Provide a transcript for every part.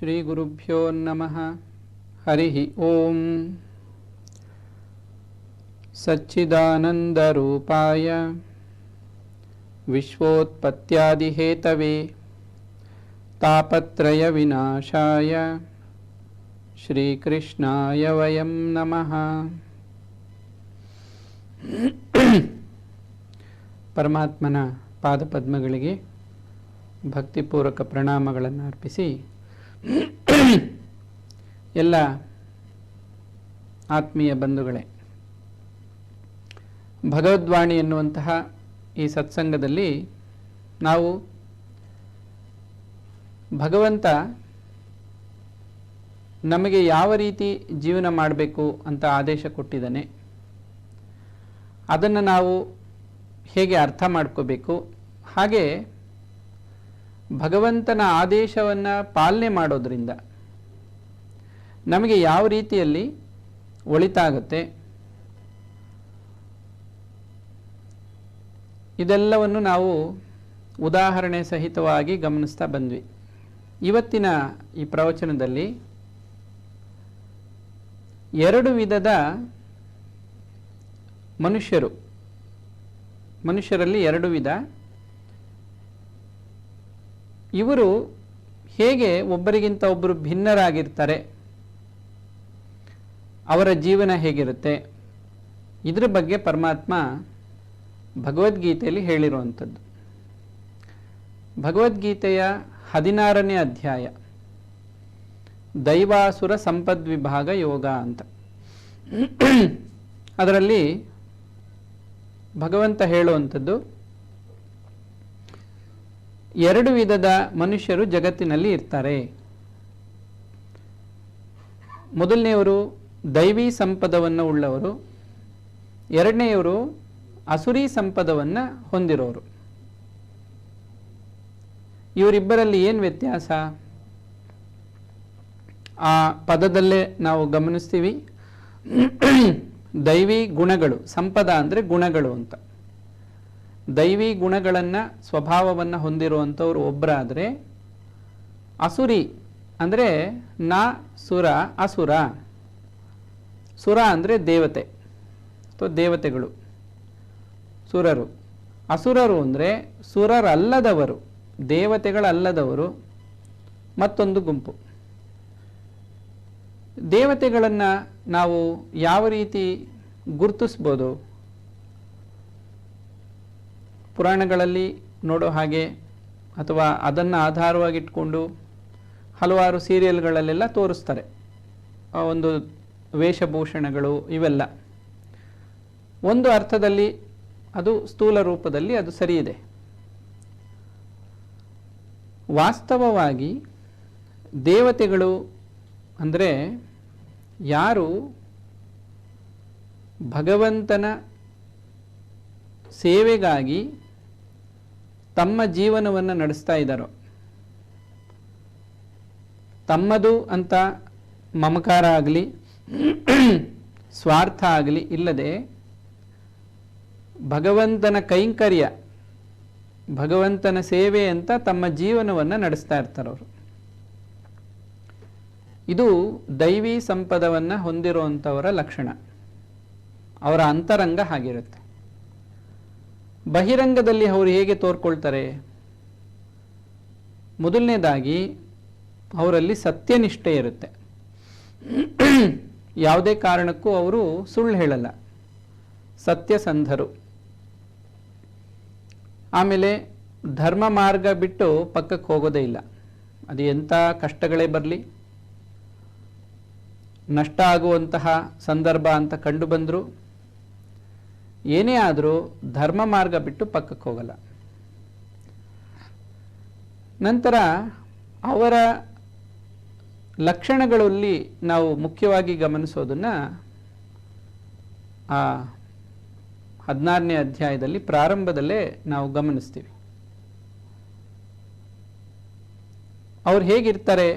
ಶ್ರೀ ಗುರುಭ್ಯೋ ನಮಃ. ಹರಿ ಓಂ. ಸಚ್ಚಿದಾನಂದರೂಪಾಯ ವಿಶ್ವೋತ್ಪತ್ತ್ಯಾದಿಹೇತವೇ ತಾಪತ್ರಯ ವಿನಾಶಾಯ ಶ್ರೀಕೃಷ್ಣಾಯ ವಯಂ ನಮಃ. ಪರಮಾತ್ಮನ ಪಾದಪದ್ಮಗಳಿಗೆ ಭಕ್ತಿಪೂರ್ವಕ ಪ್ರಣಾಮಗಳನ್ನು ಅರ್ಪಿಸಿ ಎಲ್ಲ ಆತ್ಮೀಯ ಬಂಧುಗಳೇ, ಭಗವದ್ವಾಣಿ ಎನ್ನುವಂತಹ ಈ ಸತ್ಸಂಗದಲ್ಲಿ ನಾವು ಭಗವಂತ ನಮಗೆ ಯಾವ ರೀತಿ ಜೀವನ ಮಾಡಬೇಕು ಅಂತ ಆದೇಶ ಕೊಟ್ಟಿದ್ದಾನೆ, ಅದನ್ನು ನಾವು ಹೇಗೆ ಅರ್ಥ ಮಾಡ್ಕೋಬೇಕು, ಹಾಗೆ ಭಗವಂತನ ಆದೇಶವನ್ನು ಪಾಲನೆ ಮಾಡೋದ್ರಿಂದ ನಮಗೆ ಯಾವ ರೀತಿಯಲ್ಲಿ ಒಳಿತಾಗುತ್ತೆ, ಇದೆಲ್ಲವನ್ನು ನಾವು ಉದಾಹರಣೆ ಸಹಿತವಾಗಿ ಗಮನಿಸ್ತಾ ಬಂದ್ವಿ. ಇವತ್ತಿನ ಈ ಪ್ರವಚನದಲ್ಲಿ ಎರಡು ವಿಧದ ಮನುಷ್ಯರಲ್ಲಿ ಎರಡು ವಿಧ. ಇವರು ಹೇಗೆ ಒಬ್ಬರಿಗಿಂತ ಒಬ್ಬರು ಭಿನ್ನರಾಗಿರ್ತಾರೆ, ಅವರ ಜೀವನ ಹೇಗಿರುತ್ತೆ, ಇದರ ಬಗ್ಗೆ ಪರಮಾತ್ಮ ಭಗವದ್ಗೀತೆಯಲ್ಲಿ ಹೇಳಿರುವಂಥದ್ದು. ಭಗವದ್ಗೀತೆಯ 16ನೇ ಅಧ್ಯಾಯ ದೈವಾಸುರ ಸಂಪದ್ವಿಭಾಗ ಯೋಗ ಅಂತ. ಅದರಲ್ಲಿ ಭಗವಂತ ಹೇಳುವಂಥದ್ದು, ಎರಡು ವಿಧದ ಮನುಷ್ಯರು ಜಗತ್ತಿನಲ್ಲಿ ಇರ್ತಾರೆ. ಮೊದಲನೆಯವರು ದೈವಿ ಸಂಪದವನ್ನು ಉಳ್ಳವರು, ಎರಡನೆಯವರು ಅಸುರಿ ಸಂಪದವನ್ನು ಹೊಂದಿರೋರು. ಇವರಿಬ್ಬರಲ್ಲಿ ಏನು ವ್ಯತ್ಯಾಸ? ಆ ಪದದಲ್ಲೇ ನಾವು ಗಮನಿಸ್ತೀವಿ. ದೈವಿ ಗುಣಗಳು, ಸಂಪದ ಅಂದರೆ ಗುಣಗಳು ಅಂತ. ದೈವಿ ಗುಣಗಳನ್ನು, ಸ್ವಭಾವವನ್ನು ಹೊಂದಿರುವಂಥವ್ರು ಒಬ್ಬರಾದರೆ, ಅಸುರಿ ಅಂದರೆ ಸುರ, ಅಸುರ. ಸುರ ಅಂದರೆ ದೇವತೆ ಅಥವಾ ದೇವತೆಗಳು, ಸುರರು. ಅಸುರರು ಅಂದರೆ ಸುರರಲ್ಲದವರು, ದೇವತೆಗಳಲ್ಲದವರು, ಮತ್ತೊಂದು ಗುಂಪು. ದೇವತೆಗಳನ್ನು ನಾವು ಯಾವ ರೀತಿ ಗುರುತಿಸ್ಬೋದು? ಪುರಾಣಗಳಲ್ಲಿ ನೋಡೋ ಹಾಗೆ ಅಥವಾ ಅದನ್ನು ಆಧಾರವಾಗಿಟ್ಕೊಂಡು ಹಲವಾರು ಸೀರಿಯಲ್ಗಳಲ್ಲೆಲ್ಲ ತೋರಿಸ್ತಾರೆ. ಒಂದು ವೇಷಭೂಷಣಗಳು ಇವೆಲ್ಲ ಒಂದು ಅರ್ಥದಲ್ಲಿ ಅದು ಸ್ಥೂಲ ರೂಪದಲ್ಲಿ ಅದು ಸರಿ ಇದೆ. ವಾಸ್ತವವಾಗಿ ದೇವತೆಗಳು ಅಂದರೆ ಯಾರು ಭಗವಂತನ ಸೇವೆಗಾಗಿ ತಮ್ಮ ಜೀವನವನ್ನು ನಡೆಸ್ತಾ ಇದ್ದಾರೋ, ತಮ್ಮದು ಅಂತ ಮಮಕಾರ ಆಗಲಿ ಸ್ವಾರ್ಥ ಆಗಲಿ ಇಲ್ಲದೆ ಭಗವಂತನ ಕೈಂಕರ್ಯ, ಭಗವಂತನ ಸೇವೆ ಅಂತ ತಮ್ಮ ಜೀವನವನ್ನು ನಡೆಸ್ತಾ ಇರ್ತಾರವರು. ಇದು ದೈವಿ ಸಂಪದವನ್ನು ಹೊಂದಿರುವಂಥವರ ಲಕ್ಷಣ. ಅವರ ಅಂತರಂಗ ಹಾಗಿರುತ್ತೆ. ಬಹಿರಂಗದಲ್ಲಿ ಅವರು ಹೇಗೆ ತೋರ್ಕೊಳ್ತಾರೆ? ಮೊದಲನೇದಾಗಿ ಅವರಲ್ಲಿ ಸತ್ಯನಿಷ್ಠೆ ಇರುತ್ತೆ. ಯಾವುದೇ ಕಾರಣಕ್ಕೂ ಅವರು ಸುಳ್ಳು ಹೇಳಲ್ಲ, ಸತ್ಯಸಂಧರು. ಆಮೇಲೆ ಧರ್ಮ ಮಾರ್ಗ ಬಿಟ್ಟು ಪಕ್ಕಕ್ಕೆ ಹೋಗೋದೇ ಇಲ್ಲ. ಅದು ಎಂಥ ಕಷ್ಟಗಳೇ ಬರಲಿ, ನಷ್ಟ ಆಗುವಂತಹ ಸಂದರ್ಭ ಅಂತ ಕಂಡು ಬಂದರೂ, ಏನೇ ಆದರೂ ಧರ್ಮ ಮಾರ್ಗ ಬಿಟ್ಟು ಪಕ್ಕಕ್ಕೆ ಹೋಗಲ್ಲ. ನಂತರ ಅವರ ಲಕ್ಷಣಗಳಲ್ಲಿ ನಾವು ಮುಖ್ಯವಾಗಿ ಗಮನಿಸೋದನ್ನು ಆ 16ನೇ ಅಧ್ಯಾಯದಲ್ಲಿ ಪ್ರಾರಂಭದಲ್ಲೇ ನಾವು ಗಮನಿಸ್ತೀವಿ. ಅವ್ರು ಹೇಗಿರ್ತಾರೆ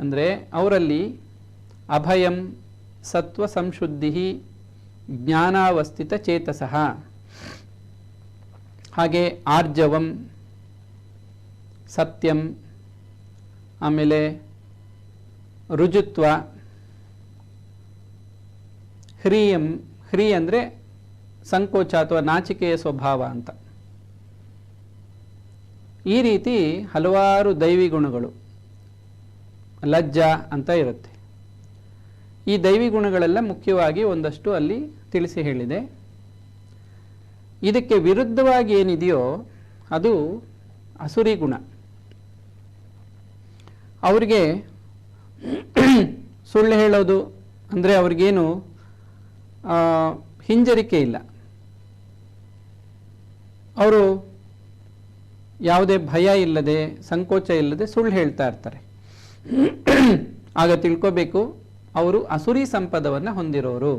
ಅಂದರೆ, ಅವರಲ್ಲಿ ಅಭಯಂ ಸತ್ವ ಸಂಶುದ್ಧಿ ಜ್ಞಾನಾವಸ್ಥಿತ ಚೇತಸಃ, ಹಾಗೆ ಆರ್ಜವಂ, ಸತ್ಯಂ, ಆಮೇಲೆ ರುಜುತ್ವ, ಹ್ರೀ ಅಂದರೆ ಸಂಕೋಚ ಅಥವಾ ನಾಚಿಕೆಯ ಸ್ವಭಾವ ಅಂತ. ಈ ರೀತಿ ಹಲವಾರು ದೈವಿ ಗುಣಗಳು, ಲಜ್ಜ ಅಂತ ಇರುತ್ತೆ. ಈ ದೈವಿ ಗುಣಗಳೆಲ್ಲ ಮುಖ್ಯವಾಗಿ ಒಂದಷ್ಟು ಅಲ್ಲಿ ತಿಳಿಸಿ ಹೇಳಿದೆ. ಇದಕ್ಕೆ ವಿರುದ್ಧವಾಗಿ ಏನಿದೆಯೋ ಅದು ಅಸುರಿ ಗುಣ. ಅವರಿಗೆ ಸುಳ್ಳು ಹೇಳೋದು ಅಂದರೆ ಅವ್ರಿಗೇನು ಹಿಂಜರಿಕೆ ಇಲ್ಲ. ಅವರು ಯಾವುದೇ ಭಯ ಇಲ್ಲದೆ, ಸಂಕೋಚ ಇಲ್ಲದೆ ಸುಳ್ಳು ಹೇಳ್ತಾ ಇರ್ತಾರೆ. ಆಗ ತಿಳ್ಕೋಬೇಕು ಅವರು ಅಸುರಿ ಸಂಪದವನ್ನು ಹೊಂದಿರೋರು.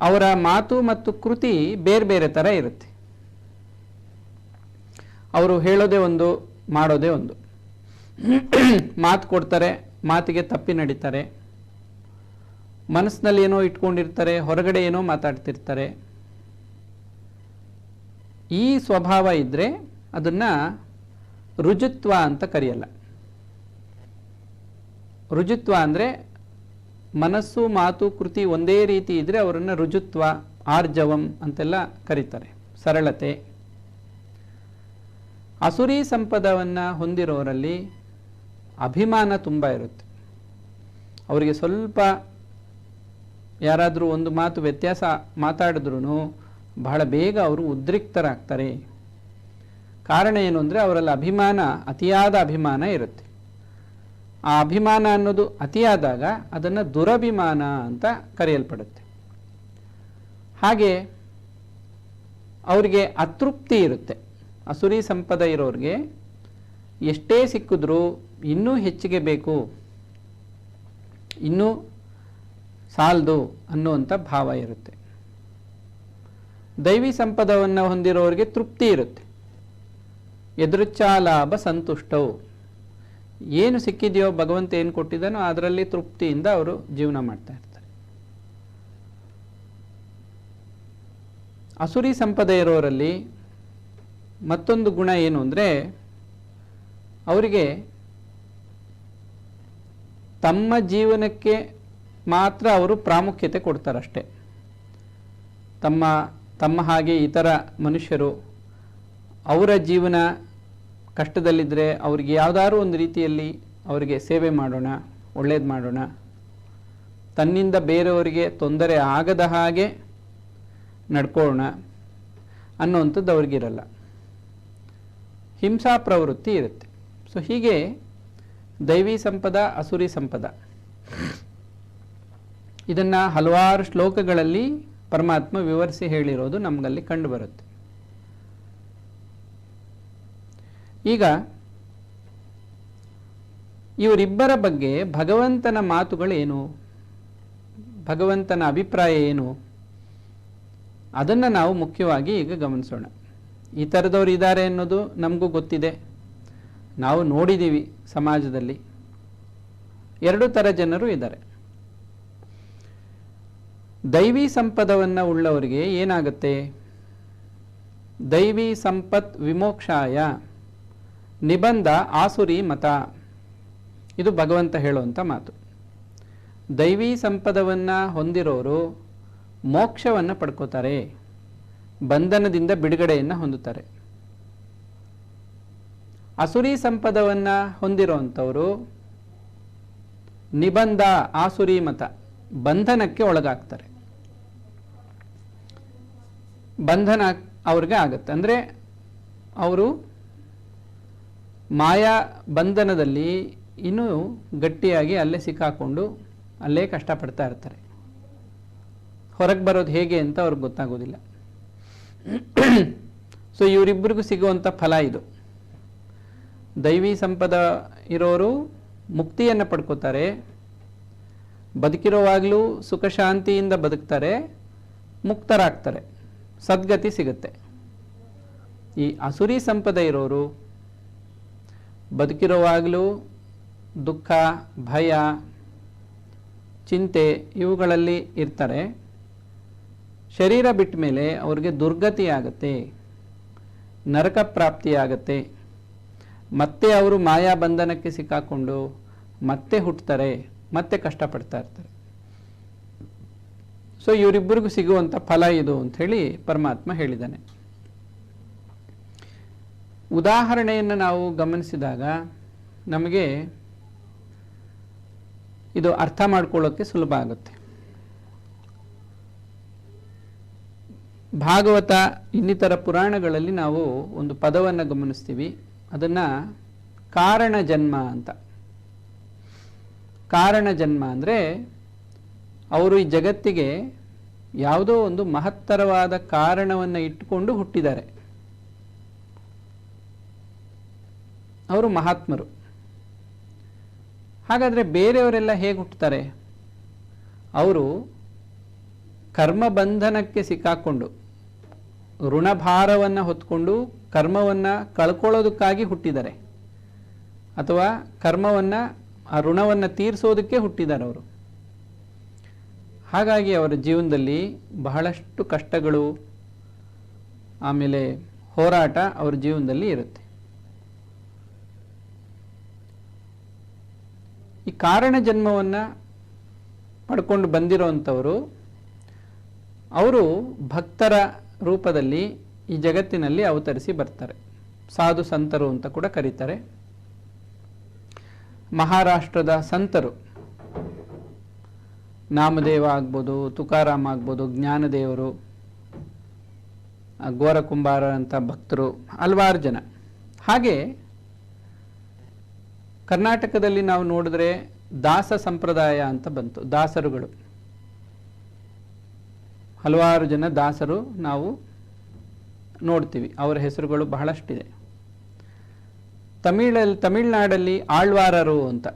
ಅವರ ಮಾತು ಮತ್ತು ಕೃತಿ ಬೇರೆ ಬೇರೆ ಥರ ಇರುತ್ತೆ. ಅವರು ಹೇಳೋದೇ ಒಂದು, ಮಾಡೋದೇ ಒಂದು. ಮಾತು ಕೊಡ್ತಾರೆ, ಮಾತಿಗೆ ತಪ್ಪಿ ನಡೀತಾರೆ. ಮನಸ್ಸಿನಲ್ಲಿ ಏನೋ ಇಟ್ಕೊಂಡಿರ್ತಾರೆ, ಹೊರಗಡೆ ಏನೋ ಮಾತಾಡ್ತಿರ್ತಾರೆ. ಈ ಸ್ವಭಾವ ಇದ್ದರೆ ಅದನ್ನು ರುಜುತ್ವ ಅಂತ ಕರೆಯಲ್ಲ. ರುಜುತ್ವ ಅಂದರೆ ಮನಸ್ಸು, ಮಾತು, ಕೃತಿ ಒಂದೇ ರೀತಿ ಇದ್ದರೆ ಅವರನ್ನು ರುಜುತ್ವ, ಆರ್ಜವಂ ಅಂತೆಲ್ಲ ಕರೀತಾರೆ, ಸರಳತೆ. ಅಸುರಿ ಸಂಪದವನ್ನು ಹೊಂದಿರೋರಲ್ಲಿ ಅಭಿಮಾನ ತುಂಬ ಇರುತ್ತೆ. ಅವರಿಗೆ ಸ್ವಲ್ಪ ಯಾರಾದರೂ ಒಂದು ಮಾತು ವ್ಯತ್ಯಾಸ ಮಾತಾಡಿದ್ರೂ ಬಹಳ ಬೇಗ ಅವರು ಉದ್ರಿಕ್ತರಾಗ್ತಾರೆ. ಕಾರಣ ಏನು ಅಂದರೆ ಅವರಲ್ಲಿ ಅಭಿಮಾನ, ಅತಿಯಾದ ಅಭಿಮಾನ ಇರುತ್ತೆ. ಆ ಅಭಿಮಾನ ಅನ್ನೋದು ಅತಿಯಾದಾಗ ಅದನ್ನು ದುರಭಿಮಾನ ಅಂತ ಕರೆಯಲ್ಪಡುತ್ತೆ. ಹಾಗೆ ಅವರಿಗೆ ಅತೃಪ್ತಿ ಇರುತ್ತೆ. ಅಸುರಿ ಸಂಪದ ಇರೋರಿಗೆ ಎಷ್ಟೇ ಸಿಕ್ಕಿದ್ರೂ ಇನ್ನೂ ಹೆಚ್ಚಿಗೆ ಬೇಕು, ಇನ್ನೂ ಸಾಲದು ಅನ್ನುವಂಥ ಭಾವ ಇರುತ್ತೆ. ದೈವಿ ಸಂಪದವನ್ನು ಹೊಂದಿರೋರಿಗೆ ತೃಪ್ತಿ ಇರುತ್ತೆ. ಎದುರುಚ್ಚಾಲಾಭ ಸಂತುಷ್ಟವು, ಏನು ಸಿಕ್ಕಿದೆಯೋ ಭಗವಂತ ಏನು ಕೊಟ್ಟಿದ್ದಾನೋ ಅದರಲ್ಲಿ ತೃಪ್ತಿಯಿಂದ ಅವರು ಜೀವನ ಮಾಡ್ತಾ ಇರ್ತಾರೆ. ಅಸುರಿ ಸಂಪದ ಇರೋರಲ್ಲಿ ಮತ್ತೊಂದು ಗುಣ ಏನು ಅಂದರೆ ಅವರಿಗೆ ತಮ್ಮ ಜೀವನಕ್ಕೆ ಮಾತ್ರ ಅವರು ಪ್ರಾಮುಖ್ಯತೆ ಕೊಡ್ತಾರಷ್ಟೆ. ತಮ್ಮ ಹಾಗೆ ಇತರ ಮನುಷ್ಯರು ಅವರ ಜೀವನ ಕಷ್ಟದಲ್ಲಿದ್ದರೆ ಅವ್ರಿಗೆ ಯಾವುದಾದ್ರೂ ಒಂದು ರೀತಿಯಲ್ಲಿ ಅವರಿಗೆ ಸೇವೆ ಮಾಡೋಣ, ಒಳ್ಳೇದು ಮಾಡೋಣ, ತನ್ನಿಂದ ಬೇರೆಯವರಿಗೆ ತೊಂದರೆ ಆಗದ ಹಾಗೆ ನಡ್ಕೊಳ್ಳೋಣ ಅನ್ನುವಂಥದ್ದು ಅವ್ರಿಗಿರಲ್ಲ. ಹಿಂಸಾ ಪ್ರವೃತ್ತಿ ಇರುತ್ತೆ. ಸೊ ಹೀಗೆ ದೈವಿ ಸಂಪದ, ಅಸುರಿ ಸಂಪದ, ಇದನ್ನು ಹಲವಾರು ಶ್ಲೋಕಗಳಲ್ಲಿ ಪರಮಾತ್ಮ ವಿವರಿಸಿ ಹೇಳಿರೋದು ನಮಗಲ್ಲಿ ಕಂಡುಬರುತ್ತೆ. ಈಗ ಇವರಿಬ್ಬರ ಬಗ್ಗೆ ಭಗವಂತನ ಮಾತುಗಳೇನು, ಭಗವಂತನ ಅಭಿಪ್ರಾಯ ಏನು, ಅದನ್ನು ನಾವು ಮುಖ್ಯವಾಗಿ ಈಗ ಗಮನಿಸೋಣ. ಈ ಥರದವ್ರು ಇದ್ದಾರೆ ಅನ್ನೋದು ನಮಗೂ ಗೊತ್ತಿದೆ, ನಾವು ನೋಡಿದ್ದೀವಿ ಸಮಾಜದಲ್ಲಿ. ಎರಡು ಥರ ಜನರು ಇದ್ದಾರೆ. ದೈವಿ ಸಂಪದವನ್ನು ಉಳ್ಳವರಿಗೆ ಏನಾಗುತ್ತೆ? ದೈವಿ ಸಂಪತ್ ವಿಮೋಕ್ಷಾಯ ನಿಬಂಧ ಆಸುರಿ ಮತ, ಇದು ಭಗವಂತ ಹೇಳುವಂಥ ಮಾತು. ದೈವಿ ಸಂಪದವನ್ನು ಹೊಂದಿರೋರು ಮೋಕ್ಷವನ್ನು ಪಡ್ಕೋತಾರೆ, ಬಂಧನದಿಂದ ಬಿಡುಗಡೆಯನ್ನು ಹೊಂದುತ್ತಾರೆ. ಅಸುರಿ ಸಂಪದವನ್ನು ಹೊಂದಿರೋವಂಥವರು ನಿಬಂಧ ಆಸುರಿ ಮತ, ಬಂಧನಕ್ಕೆ ಒಳಗಾಗ್ತಾರೆ. ಬಂಧನ ಅವ್ರಿಗೆ ಆಗುತ್ತೆ ಅಂದರೆ ಅವರು ಮಾಯಾ ಬಂಧನದಲ್ಲಿ ಇನ್ನೂ ಗಟ್ಟಿಯಾಗಿ ಅಲ್ಲೇ ಸಿಕ್ಕಾಕೊಂಡು ಅಲ್ಲೇ ಕಷ್ಟಪಡ್ತಾ ಇರ್ತಾರೆ. ಹೊರಗೆ ಬರೋದು ಹೇಗೆ ಅಂತ ಅವ್ರಿಗೆ ಗೊತ್ತಾಗೋದಿಲ್ಲ. ಸೊ ಇವರಿಬ್ಬರಿಗೂ ಸಿಗುವಂಥ ಫಲ ಇದು. ದೈವಿ ಸಂಪದ ಇರೋರು ಮುಕ್ತಿಯನ್ನು ಪಡ್ಕೋತಾರೆ, ಬದುಕಿರೋವಾಗಲೂ ಸುಖ ಶಾಂತಿಯಿಂದ ಬದುಕ್ತಾರೆ, ಮುಕ್ತರಾಗ್ತಾರೆ, ಸದ್ಗತಿ ಸಿಗುತ್ತೆ. ಈ ಅಸುರಿ ಸಂಪದ ಇರೋರು ಬದುಕಿರೋವಾಗಲೂ ದುಃಖ, ಭಯ, ಚಿಂತೆ ಇವುಗಳಲ್ಲಿ ಇರ್ತಾರೆ. ಶರೀರ ಬಿಟ್ಟ ಮೇಲೆ ಅವ್ರಿಗೆ ದುರ್ಗತಿ ಆಗುತ್ತೆ, ನರಕ ಪ್ರಾಪ್ತಿಯಾಗತ್ತೆ, ಮತ್ತೆ ಅವರು ಮಾಯಾ ಬಂಧನಕ್ಕೆ ಸಿಕ್ಕಾಕೊಂಡು ಮತ್ತೆ ಹುಟ್ಟುತ್ತಾರೆ, ಮತ್ತೆ ಕಷ್ಟಪಡ್ತಾ ಇರ್ತಾರೆ. ಸೊ ಇವರಿಬ್ಬರಿಗೂ ಸಿಗುವಂಥ ಫಲ ಇದು ಅಂಥೇಳಿ ಪರಮಾತ್ಮ ಹೇಳಿದ್ದಾನೆ. ಉದಾಹರಣೆಯನ್ನು ನಾವು ಗಮನಿಸಿದಾಗ ನಮಗೆ ಇದು ಅರ್ಥ ಮಾಡ್ಕೊಳ್ಳೋಕ್ಕೆ ಸುಲಭ ಆಗುತ್ತೆ. ಭಾಗವತ ಇನ್ನಿತರ ಪುರಾಣಗಳಲ್ಲಿ ನಾವು ಒಂದು ಪದವನ್ನು ಗಮನಿಸ್ತೀವಿ, ಅದನ್ನು ಕಾರಣ ಜನ್ಮ ಅಂತ. ಕಾರಣ ಜನ್ಮ ಅಂದರೆ ಅವರು ಈ ಜಗತ್ತಿಗೆ ಯಾವುದೋ ಒಂದು ಮಹತ್ತರವಾದ ಕಾರಣವನ್ನು ಇಟ್ಟುಕೊಂಡು ಹುಟ್ಟಿದ್ದಾರೆ. ಅವರು ಮಹಾತ್ಮರು. ಹಾಗಾದರೆ ಬೇರೆಯವರೆಲ್ಲ ಹೇಗೆ ಹುಟ್ಟುತ್ತಾರೆ? ಅವರು ಕರ್ಮಬಂಧನಕ್ಕೆ ಸಿಕ್ಕಾಕೊಂಡು ಋಣಭಾರವನ್ನು ಹೊತ್ಕೊಂಡು ಕರ್ಮವನ್ನು ಕಳ್ಕೊಳ್ಳೋದಕ್ಕಾಗಿ ಹುಟ್ಟಿದ್ದಾರೆ, ಅಥವಾ ಕರ್ಮವನ್ನು ಆ ಋಣವನ್ನು ತೀರಿಸೋದಕ್ಕೆ ಹುಟ್ಟಿದ್ದಾರೆ ಅವರು. ಹಾಗಾಗಿ ಅವರ ಜೀವನದಲ್ಲಿ ಬಹಳಷ್ಟು ಕಷ್ಟಗಳು, ಆಮೇಲೆ ಹೋರಾಟ ಅವರ ಜೀವನದಲ್ಲಿ ಇರುತ್ತೆ. ಈ ಕಾರಣ ಜನ್ಮವನ್ನು ಪಡ್ಕೊಂಡು ಬಂದಿರೋವಂಥವರು ಅವರು ಭಕ್ತರ ರೂಪದಲ್ಲಿ ಈ ಜಗತ್ತಿನಲ್ಲಿ ಅವತರಿಸಿ ಬರ್ತಾರೆ. ಸಾಧು ಸಂತರು ಅಂತ ಕೂಡ ಕರೀತಾರೆ. ಮಹಾರಾಷ್ಟ್ರದ ಸಂತರು, ನಾಮದೇವ ಆಗ್ಬೋದು, ತುಕಾರಾಮ್ ಆಗ್ಬೋದು, ಜ್ಞಾನದೇವರು, ಗೋರಕುಂಬಾರ ಅಂತ ಭಕ್ತರು, ಹಲವಾರು ಜನ. ಹಾಗೆ ಕರ್ನಾಟಕದಲ್ಲಿ ನಾವು ನೋಡಿದ್ರೆ ದಾಸ ಸಂಪ್ರದಾಯ ಅಂತ ಬಂತು. ದಾಸರುಗಳು, ಹಲವಾರು ಜನ ದಾಸರು ನಾವು ನೋಡ್ತೀವಿ. ಅವರ ಹೆಸರುಗಳು ಬಹಳಷ್ಟಿದೆ. ತಮಿಳ್ನಾಡಲ್ಲಿ ಆಳ್ವಾರರು ಅಂತ,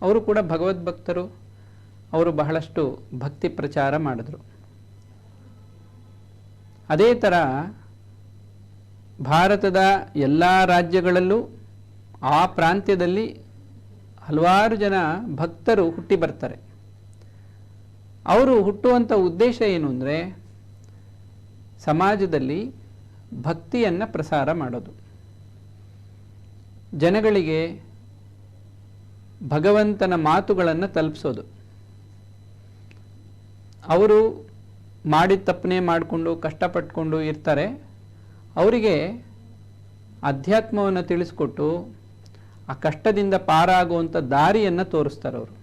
ಅವರು ಕೂಡ ಭಗವದ್ಭಕ್ತರು. ಅವರು ಬಹಳಷ್ಟು ಭಕ್ತಿ ಪ್ರಚಾರ ಮಾಡಿದ್ರು. ಅದೇ ಥರ ಭಾರತದ ಎಲ್ಲ ರಾಜ್ಯಗಳಲ್ಲೂ ಆ ಪ್ರಾಂತ್ಯದಲ್ಲಿ ಹಲವಾರು ಜನ ಭಕ್ತರು ಹುಟ್ಟಿ ಬರ್ತಾರೆ. ಅವರು ಹುಟ್ಟುವಂಥ ಉದ್ದೇಶ ಏನು ಅಂದರೆ ಸಮಾಜದಲ್ಲಿ ಭಕ್ತಿಯನ್ನು ಪ್ರಸಾರ ಮಾಡೋದು, ಜನಗಳಿಗೆ ಭಗವಂತನ ಮಾತುಗಳನ್ನು ತಲುಪಿಸೋದು. ಅವರು ಮಾಡಿದ ತಪ್ಪನೆ ಮಾಡಿಕೊಂಡು ಕಷ್ಟಪಟ್ಟುಕೊಂಡು ಇರ್ತಾರೆ. ಅವರಿಗೆ ಅಧ್ಯಾತ್ಮವನ್ನು ತಿಳಿಸ್ಕೊಟ್ಟು ಆ ಕಷ್ಟದಿಂದ ಪಾರಾಗುವಂಥ ದಾರಿಯನ್ನು ತೋರಿಸ್ತಾರೆ ಅವರು.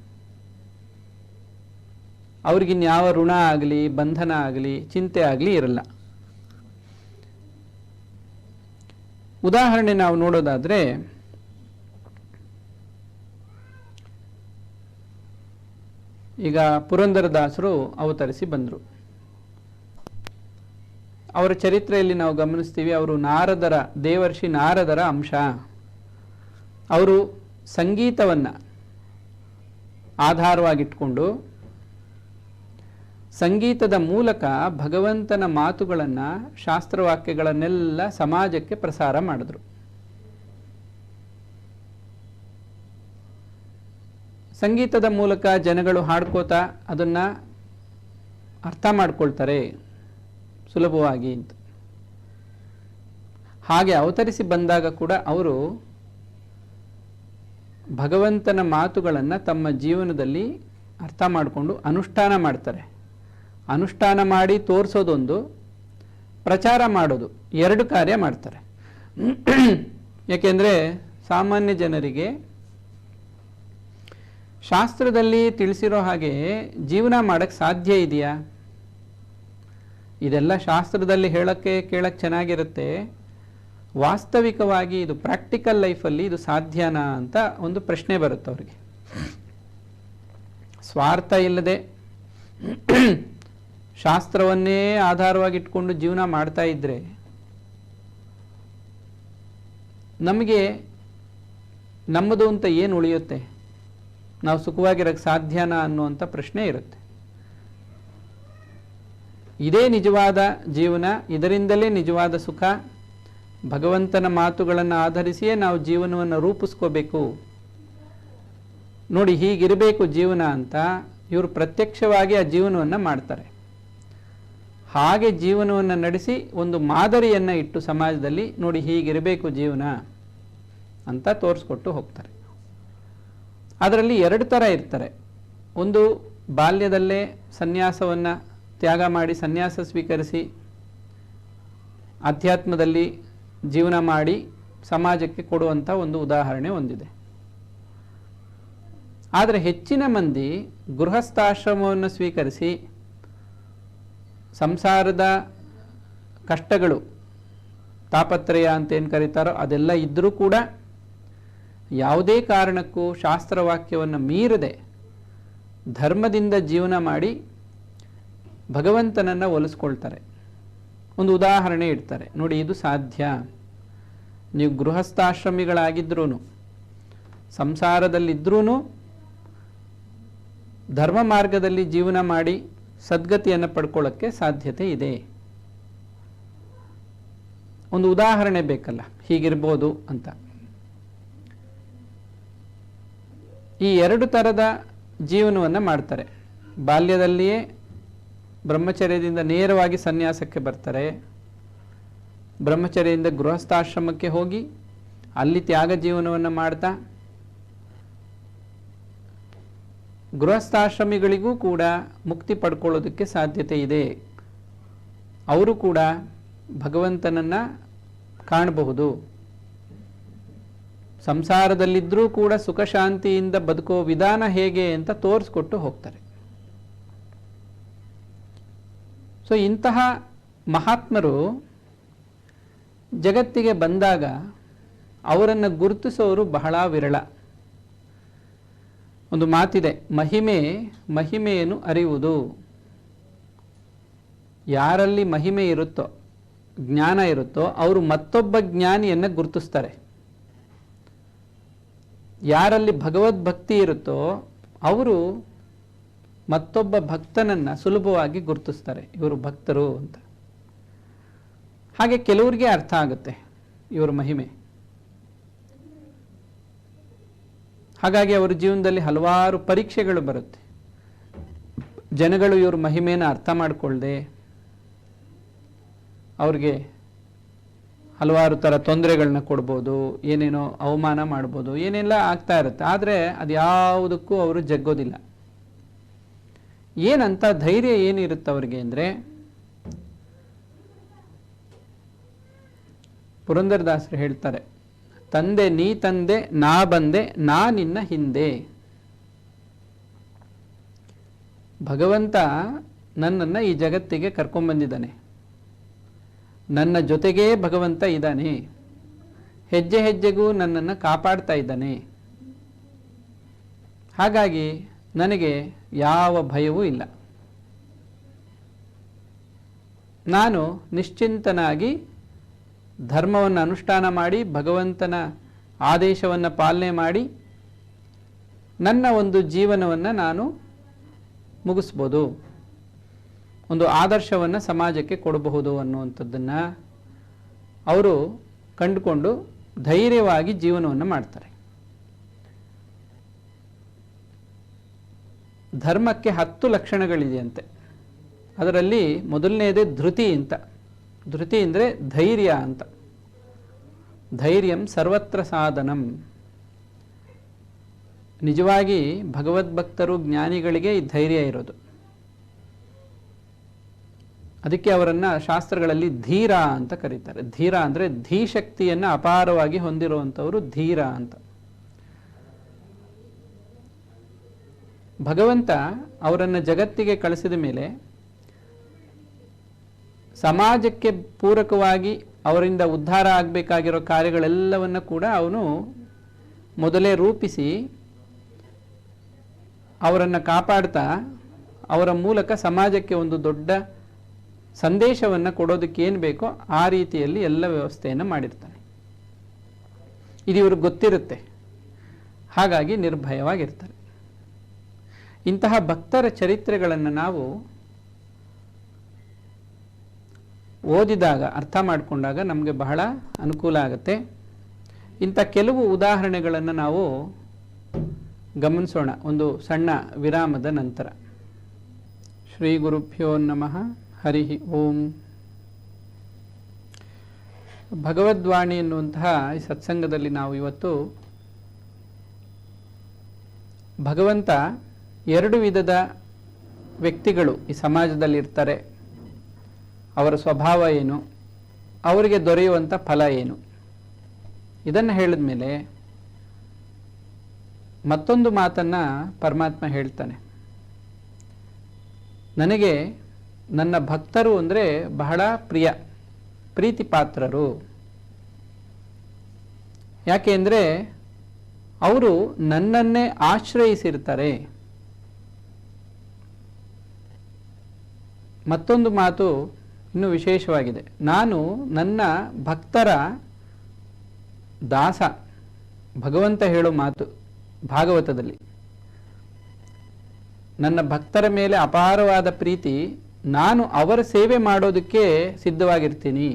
ಅವ್ರಿಗಿನ್ಯಾವ ಋಣ ಆಗಲಿ, ಬಂಧನ ಆಗಲಿ, ಚಿಂತೆ ಆಗಲಿ ಇರಲ್ಲ. ಉದಾಹರಣೆ ನಾವು ನೋಡೋದಾದರೆ, ಈಗ ಪುರಂದರದಾಸರು ಅವತರಿಸಿ ಬಂದರು. ಅವರ ಚರಿತ್ರೆಯಲ್ಲಿ ನಾವು ಗಮನಿಸ್ತೀವಿ, ಅವರು ನಾರದರ, ದೇವರ್ಷಿ ನಾರದರ ಅಂಶ. ಅವರು ಸಂಗೀತವನ್ನು ಆಧಾರವಾಗಿಟ್ಕೊಂಡು ಸಂಗೀತದ ಮೂಲಕ ಭಗವಂತನ ಮಾತುಗಳನ್ನು, ಶಾಸ್ತ್ರವಾಕ್ಯಗಳನ್ನೆಲ್ಲ ಸಮಾಜಕ್ಕೆ ಪ್ರಸಾರ ಮಾಡಿದ್ರು. ಸಂಗೀತದ ಮೂಲಕ ಜನಗಳು ಹಾಡ್ಕೋತಾ ಅದನ್ನು ಅರ್ಥ ಮಾಡ್ಕೊಳ್ತಾರೆ ಸುಲಭವಾಗಿ ಅಂತ. ಹಾಗೆ ಅವತರಿಸಿ ಬಂದಾಗ ಕೂಡ ಅವರು ಭಗವಂತನ ಮಾತುಗಳನ್ನು ತಮ್ಮ ಜೀವನದಲ್ಲಿ ಅರ್ಥ ಮಾಡಿಕೊಂಡು ಅನುಷ್ಠಾನ ಮಾಡ್ತಾರೆ. ಅನುಷ್ಠಾನ ಮಾಡಿ ತೋರಿಸೋದೊಂದು, ಪ್ರಚಾರ ಮಾಡೋದು ಎರಡು ಕಾರ್ಯ ಮಾಡ್ತಾರೆ. ಯಾಕೆಂದರೆ ಸಾಮಾನ್ಯ ಜನರಿಗೆ ಶಾಸ್ತ್ರದಲ್ಲಿ ತಿಳಿಸಿರೋ ಹಾಗೆ ಜೀವನ ಮಾಡೋಕ್ಕೆ ಸಾಧ್ಯ ಇದೆಯಾ? ಇದೆಲ್ಲ ಶಾಸ್ತ್ರದಲ್ಲಿ ಹೇಳೋಕ್ಕೆ ಕೇಳಕ್ಕೆ ಚೆನ್ನಾಗಿರುತ್ತೆ, ವಾಸ್ತವಿಕವಾಗಿ ಇದು ಪ್ರಾಕ್ಟಿಕಲ್ ಲೈಫಲ್ಲಿ ಇದು ಸಾಧ್ಯನಾ ಅಂತ ಒಂದು ಪ್ರಶ್ನೆ ಬರುತ್ತೆ ಅವರಿಗೆ. ಸ್ವಾರ್ಥ ಇಲ್ಲದೆ ಶಾಸ್ತ್ರವನ್ನೇ ಆಧಾರವಾಗಿಟ್ಕೊಂಡು ಜೀವನ ಮಾಡ್ತಾ ಇದ್ದರೆ ನಮಗೆ ನಮ್ಮದು ಅಂತ ಏನು ಉಳಿಯುತ್ತೆ? ನಾವು ಸುಖವಾಗಿರೋಕ್ಕೆ ಸಾಧ್ಯನಾ ಅನ್ನುವಂಥ ಪ್ರಶ್ನೆ ಇರುತ್ತೆ. ಇದೇ ನಿಜವಾದ ಜೀವನ, ಇದರಿಂದಲೇ ನಿಜವಾದ ಸುಖ. ಭಗವಂತನ ಮಾತುಗಳನ್ನು ಆಧರಿಸಿಯೇ ನಾವು ಜೀವನವನ್ನು ರೂಪಿಸ್ಕೋಬೇಕು. ನೋಡಿ, ಹೀಗಿರಬೇಕು ಜೀವನ ಅಂತ ಇವರು ಪ್ರತ್ಯಕ್ಷವಾಗಿ ಆ ಜೀವನವನ್ನು ಮಾಡ್ತಾರೆ. ಹಾಗೆ ಜೀವನವನ್ನು ನಡೆಸಿ ಒಂದು ಮಾದರಿಯನ್ನು ಇಟ್ಟು ಸಮಾಜದಲ್ಲಿ ನೋಡಿ ಹೀಗಿರಬೇಕು ಜೀವನ ಅಂತ ತೋರಿಸ್ಕೊಟ್ಟು ಹೋಗ್ತಾರೆ. ಅದರಲ್ಲಿ ಎರಡು ಥರ ಇರ್ತಾರೆ. ಒಂದು ಬಾಲ್ಯದಲ್ಲೇ ಸನ್ಯಾಸವನ್ನು ತ್ಯಾಗ ಮಾಡಿ ಸನ್ಯಾಸ ಸ್ವೀಕರಿಸಿ ಅಧ್ಯಾತ್ಮದಲ್ಲಿ ಜೀವನ ಮಾಡಿ ಸಮಾಜಕ್ಕೆ ಕೊಡುವಂಥ ಒಂದು ಉದಾಹರಣೆ ಒಂದಿದೆ. ಆದರೆ ಹೆಚ್ಚಿನ ಮಂದಿ ಗೃಹಸ್ಥಾಶ್ರಮವನ್ನು ಸ್ವೀಕರಿಸಿ ಸಂಸಾರದ ಕಷ್ಟಗಳು ತಾಪತ್ರಯ ಅಂತೇನು ಕರೀತಾರೋ ಅದೆಲ್ಲ ಇದ್ದರೂ ಕೂಡ ಯಾವುದೇ ಕಾರಣಕ್ಕೂ ಶಾಸ್ತ್ರವಾಕ್ಯವನ್ನು ಮೀರದೆ ಧರ್ಮದಿಂದ ಜೀವನ ಮಾಡಿ ಭಗವಂತನನ್ನು ಒಲಿಸ್ಕೊಳ್ತಾರೆ. ಒಂದು ಉದಾಹರಣೆ ಇಡ್ತಾರೆ, ನೋಡಿ ಇದು ಸಾಧ್ಯ. ನೀವು ಗೃಹಸ್ಥಾಶ್ರಮಿಗಳಾಗಿದ್ರೂ ಸಂಸಾರದಲ್ಲಿದ್ರೂ ಧರ್ಮ ಮಾರ್ಗದಲ್ಲಿ ಜೀವನ ಮಾಡಿ ಸದ್ಗತಿಯನ್ನು ಪಡ್ಕೊಳ್ಳೋಕ್ಕೆ ಸಾಧ್ಯತೆ ಇದೆ. ಒಂದು ಉದಾಹರಣೆ ಬೇಕಲ್ಲ, ಹೀಗಿರ್ಬೋದು ಅಂತ. ಈ ಎರಡು ಥರದ ಜೀವನವನ್ನು ಮಾಡ್ತಾರೆ. ಬಾಲ್ಯದಲ್ಲಿಯೇ ಬ್ರಹ್ಮಚರ್ಯದಿಂದ ನೇರವಾಗಿ ಸನ್ಯಾಸಕ್ಕೆ ಬರ್ತಾರೆ, ಬ್ರಹ್ಮಚರ್ಯದಿಂದ ಗೃಹಸ್ಥಾಶ್ರಮಕ್ಕೆ ಹೋಗಿ ಅಲ್ಲಿ ತ್ಯಾಗ ಜೀವನವನ್ನು ಮಾಡ್ತಾ ಗೃಹಸ್ಥಾಶ್ರಮಿಗಳಿಗೂ ಕೂಡ ಮುಕ್ತಿ ಪಡ್ಕೊಳ್ಳೋದಕ್ಕೆ ಸಾಧ್ಯತೆ ಇದೆ. ಅವರು ಕೂಡ ಭಗವಂತನನ್ನು ಕಾಣಬಹುದು. ಸಂಸಾರದಲ್ಲಿದ್ದರೂ ಕೂಡ ಸುಖ ಶಾಂತಿಯಿಂದ ಬದುಕೋ ವಿಧಾನ ಹೇಗೆ ಅಂತ ತೋರಿಸ್ಕೊಟ್ಟು ಹೋಗ್ತಾರೆ. ಸೊ ಇಂತಹ ಮಹಾತ್ಮರು ಜಗತ್ತಿಗೆ ಬಂದಾಗ ಅವರನ್ನು ಗುರುತಿಸೋರು ಬಹಳ ವಿರಳ. ಒಂದು ಮಾತಿದೆ, ಮಹಿಮೆಯನ್ನು ಅರಿಯುವುದು. ಯಾರಲ್ಲಿ ಮಹಿಮೆ ಇರುತ್ತೋ, ಜ್ಞಾನ ಇರುತ್ತೋ ಅವರು ಮತ್ತೊಬ್ಬ ಜ್ಞಾನಿಯನ್ನು ಗುರುತಿಸ್ತಾರೆ. ಯಾರಲ್ಲಿ ಭಗವದ್ಭಕ್ತಿ ಇರುತ್ತೋ ಅವರು ಮತ್ತೊಬ್ಬ ಭಕ್ತನನ್ನು ಸುಲಭವಾಗಿ ಗುರುತಿಸ್ತಾರೆ, ಇವರು ಭಕ್ತರು ಅಂತ. ಹಾಗೆ ಕೆಲವರಿಗೆ ಅರ್ಥ ಆಗುತ್ತೆ ಇವರ ಮಹಿಮೆ. ಹಾಗಾಗಿ ಅವರ ಜೀವನದಲ್ಲಿ ಹಲವಾರು ಪರೀಕ್ಷೆಗಳು ಬರುತ್ತೆ. ಜನಗಳು ಇವ್ರ ಮಹಿಮೆಯನ್ನು ಅರ್ಥ ಮಾಡಿಕೊಳ್ಳದೆ ಅವ್ರಿಗೆ ಹಲವಾರು ಥರ ತೊಂದರೆಗಳನ್ನ ಕೊಡ್ಬೋದು, ಏನೇನೋ ಅವಮಾನ ಮಾಡ್ಬೋದು, ಏನೆಲ್ಲ ಆಗ್ತಾ ಇರುತ್ತೆ. ಆದರೆ ಅದು ಯಾವುದಕ್ಕೂ ಅವರು ಜಗ್ಗೋದಿಲ್ಲ. ಏನಂತ ಧೈರ್ಯ ಏನಿರುತ್ತೆ ಅವರಿಗೆ ಅಂದರೆ, ಪುರಂದರದಾಸರು ಹೇಳ್ತಾರೆ, ತಂದೆ ನೀ ತಂದೆ ನಾ ಬಂದೆ ನಾ ನಿನ್ನ ಹಿಂದೆ. ಭಗವಂತ ನನ್ನನ್ನು ಈ ಜಗತ್ತಿಗೆ ಕರ್ಕೊಂಡ್ಬಂದಿದ್ದಾನೆ, ನನ್ನ ಜೊತೆಗೇ ಭಗವಂತ ಇದ್ದಾನೆ, ಹೆಜ್ಜೆ ಹೆಜ್ಜೆಗೂ ನನ್ನನ್ನು ಕಾಪಾಡ್ತಾ ಇದ್ದಾನೆ. ಹಾಗಾಗಿ ನನಗೆ ಯಾವ ಭಯವೂ ಇಲ್ಲ. ನಾನು ನಿಶ್ಚಿಂತನಾಗಿ ಧರ್ಮವನ್ನು ಅನುಷ್ಠಾನ ಮಾಡಿ ಭಗವಂತನ ಆದೇಶವನ್ನು ಪಾಲನೆ ಮಾಡಿ ನನ್ನ ಒಂದು ಜೀವನವನ್ನು ನಾನು ಮುಗಿಸ್ಬೋದು, ಒಂದು ಆದರ್ಶವನ್ನು ಸಮಾಜಕ್ಕೆ ಕೊಡಬಹುದು ಅನ್ನುವಂಥದ್ದನ್ನು ಅವರು ಕಂಡುಕೊಂಡು ಧೈರ್ಯವಾಗಿ ಜೀವನವನ್ನು ಮಾಡ್ತಾರೆ. ಧರ್ಮಕ್ಕೆ 10 ಲಕ್ಷಣಗಳಿದೆಯಂತೆ. ಅದರಲ್ಲಿ ಮೊದಲನೇದೇ ಧೃತಿ ಅಂತ. ಧೃತಿ ಅಂದರೆ ಧೈರ್ಯ ಅಂತ. ಧೈರ್ಯಂ ಸರ್ವತ್ರ ಸಾಧನಂ. ನಿಜವಾಗಿ ಭಗವದ್ಭಕ್ತರು ಜ್ಞಾನಿಗಳಿಗೆ ಈ ಧೈರ್ಯ ಇರೋದು. ಅದಕ್ಕೆ ಅವರನ್ನು ಶಾಸ್ತ್ರಗಳಲ್ಲಿ ಧೀರ ಅಂತ ಕರೀತಾರೆ. ಧೀರ ಅಂದರೆ ಧೀಶಕ್ತಿಯನ್ನು ಅಪಾರವಾಗಿ ಹೊಂದಿರುವಂಥವರು ಧೀರ ಅಂತ. ಭಗವಂತ ಅವರನ್ನು ಜಗತ್ತಿಗೆ ಕಳಿಸಿದ ಮೇಲೆ ಸಮಾಜಕ್ಕೆ ಪೂರಕವಾಗಿ ಅವರಿಂದ ಉದ್ಧಾರ ಆಗಬೇಕಾಗಿರೋ ಕಾರ್ಯಗಳೆಲ್ಲವನ್ನು ಕೂಡ ಅವನು ಮೊದಲೇ ರೂಪಿಸಿ ಅವರನ್ನು ಕಾಪಾಡ್ತಾ ಅವರ ಮೂಲಕ ಸಮಾಜಕ್ಕೆ ಒಂದು ದೊಡ್ಡ ಸಂದೇಶವನ್ನು ಕೊಡೋದಕ್ಕೆ ಏನು ಬೇಕೋ ಆ ರೀತಿಯಲ್ಲಿ ಎಲ್ಲ ವ್ಯವಸ್ಥೆಯನ್ನು ಮಾಡಿರ್ತಾನೆ. ಇದು ಇವ್ರಿಗೆ ಗೊತ್ತಿರುತ್ತೆ, ಹಾಗಾಗಿ ನಿರ್ಭಯವಾಗಿರ್ತಾರೆ. ಇಂತಹ ಭಕ್ತರ ಚರಿತ್ರೆಗಳನ್ನು ನಾವು ಓದಿದಾಗ ಅರ್ಥ ಮಾಡಿಕೊಂಡಾಗ ನಮಗೆ ಬಹಳ ಅನುಕೂಲ ಆಗುತ್ತೆ. ಇಂಥ ಕೆಲವು ಉದಾಹರಣೆಗಳನ್ನು ನಾವು ಗಮನಿಸೋಣ ಒಂದು ಸಣ್ಣ ವಿರಾಮದ ನಂತರ. ಶ್ರೀ ಗುರುಭ್ಯೋ ನಮಃ. ಹರಿ ಓಂ. ಭಗವದ್ವಾಣಿ ಎನ್ನುವಂತಹ ಈ ಸತ್ಸಂಗದಲ್ಲಿ ನಾವು ಇವತ್ತು ಭಗವಂತ ಎರಡು ವಿಧದ ವ್ಯಕ್ತಿಗಳು ಈ ಸಮಾಜದಲ್ಲಿ ಇರ್ತಾರೆ, ಅವರ ಸ್ವಭಾವ ಏನು, ಅವರಿಗೆ ದೊರೆಯುವಂಥ ಫಲ ಏನು, ಇದನ್ನು ಹೇಳಿದ ಮೇಲೆ ಮತ್ತೊಂದು ಮಾತನ್ನು ಪರಮಾತ್ಮ ಹೇಳ್ತಾನೆ. ನನಗೆ ನನ್ನ ಭಕ್ತರು ಅಂದರೆ ಬಹಳ ಪ್ರೀತಿ ಪಾತ್ರರು. ಯಾಕೆ ಅಂದರೆ ಅವರು ನನ್ನನ್ನೇ ಆಶ್ರಯಿಸಿರ್ತಾರೆ. ಮತ್ತೊಂದು ಮಾತು ಇನ್ನೂ ವಿಶೇಷವಾಗಿದೆ. ನಾನು ನನ್ನ ಭಕ್ತರ ದಾಸ. ಭಗವಂತ ಹೇಳೋ ಮಾತು ಭಾಗವತದಲ್ಲಿ, ನನ್ನ ಭಕ್ತರ ಮೇಲೆ ಅಪಾರವಾದ ಪ್ರೀತಿ, ನಾನು ಅವರ ಸೇವೆ ಮಾಡೋದಕ್ಕೆ ಸಿದ್ಧವಾಗಿರ್ತೀನಿ.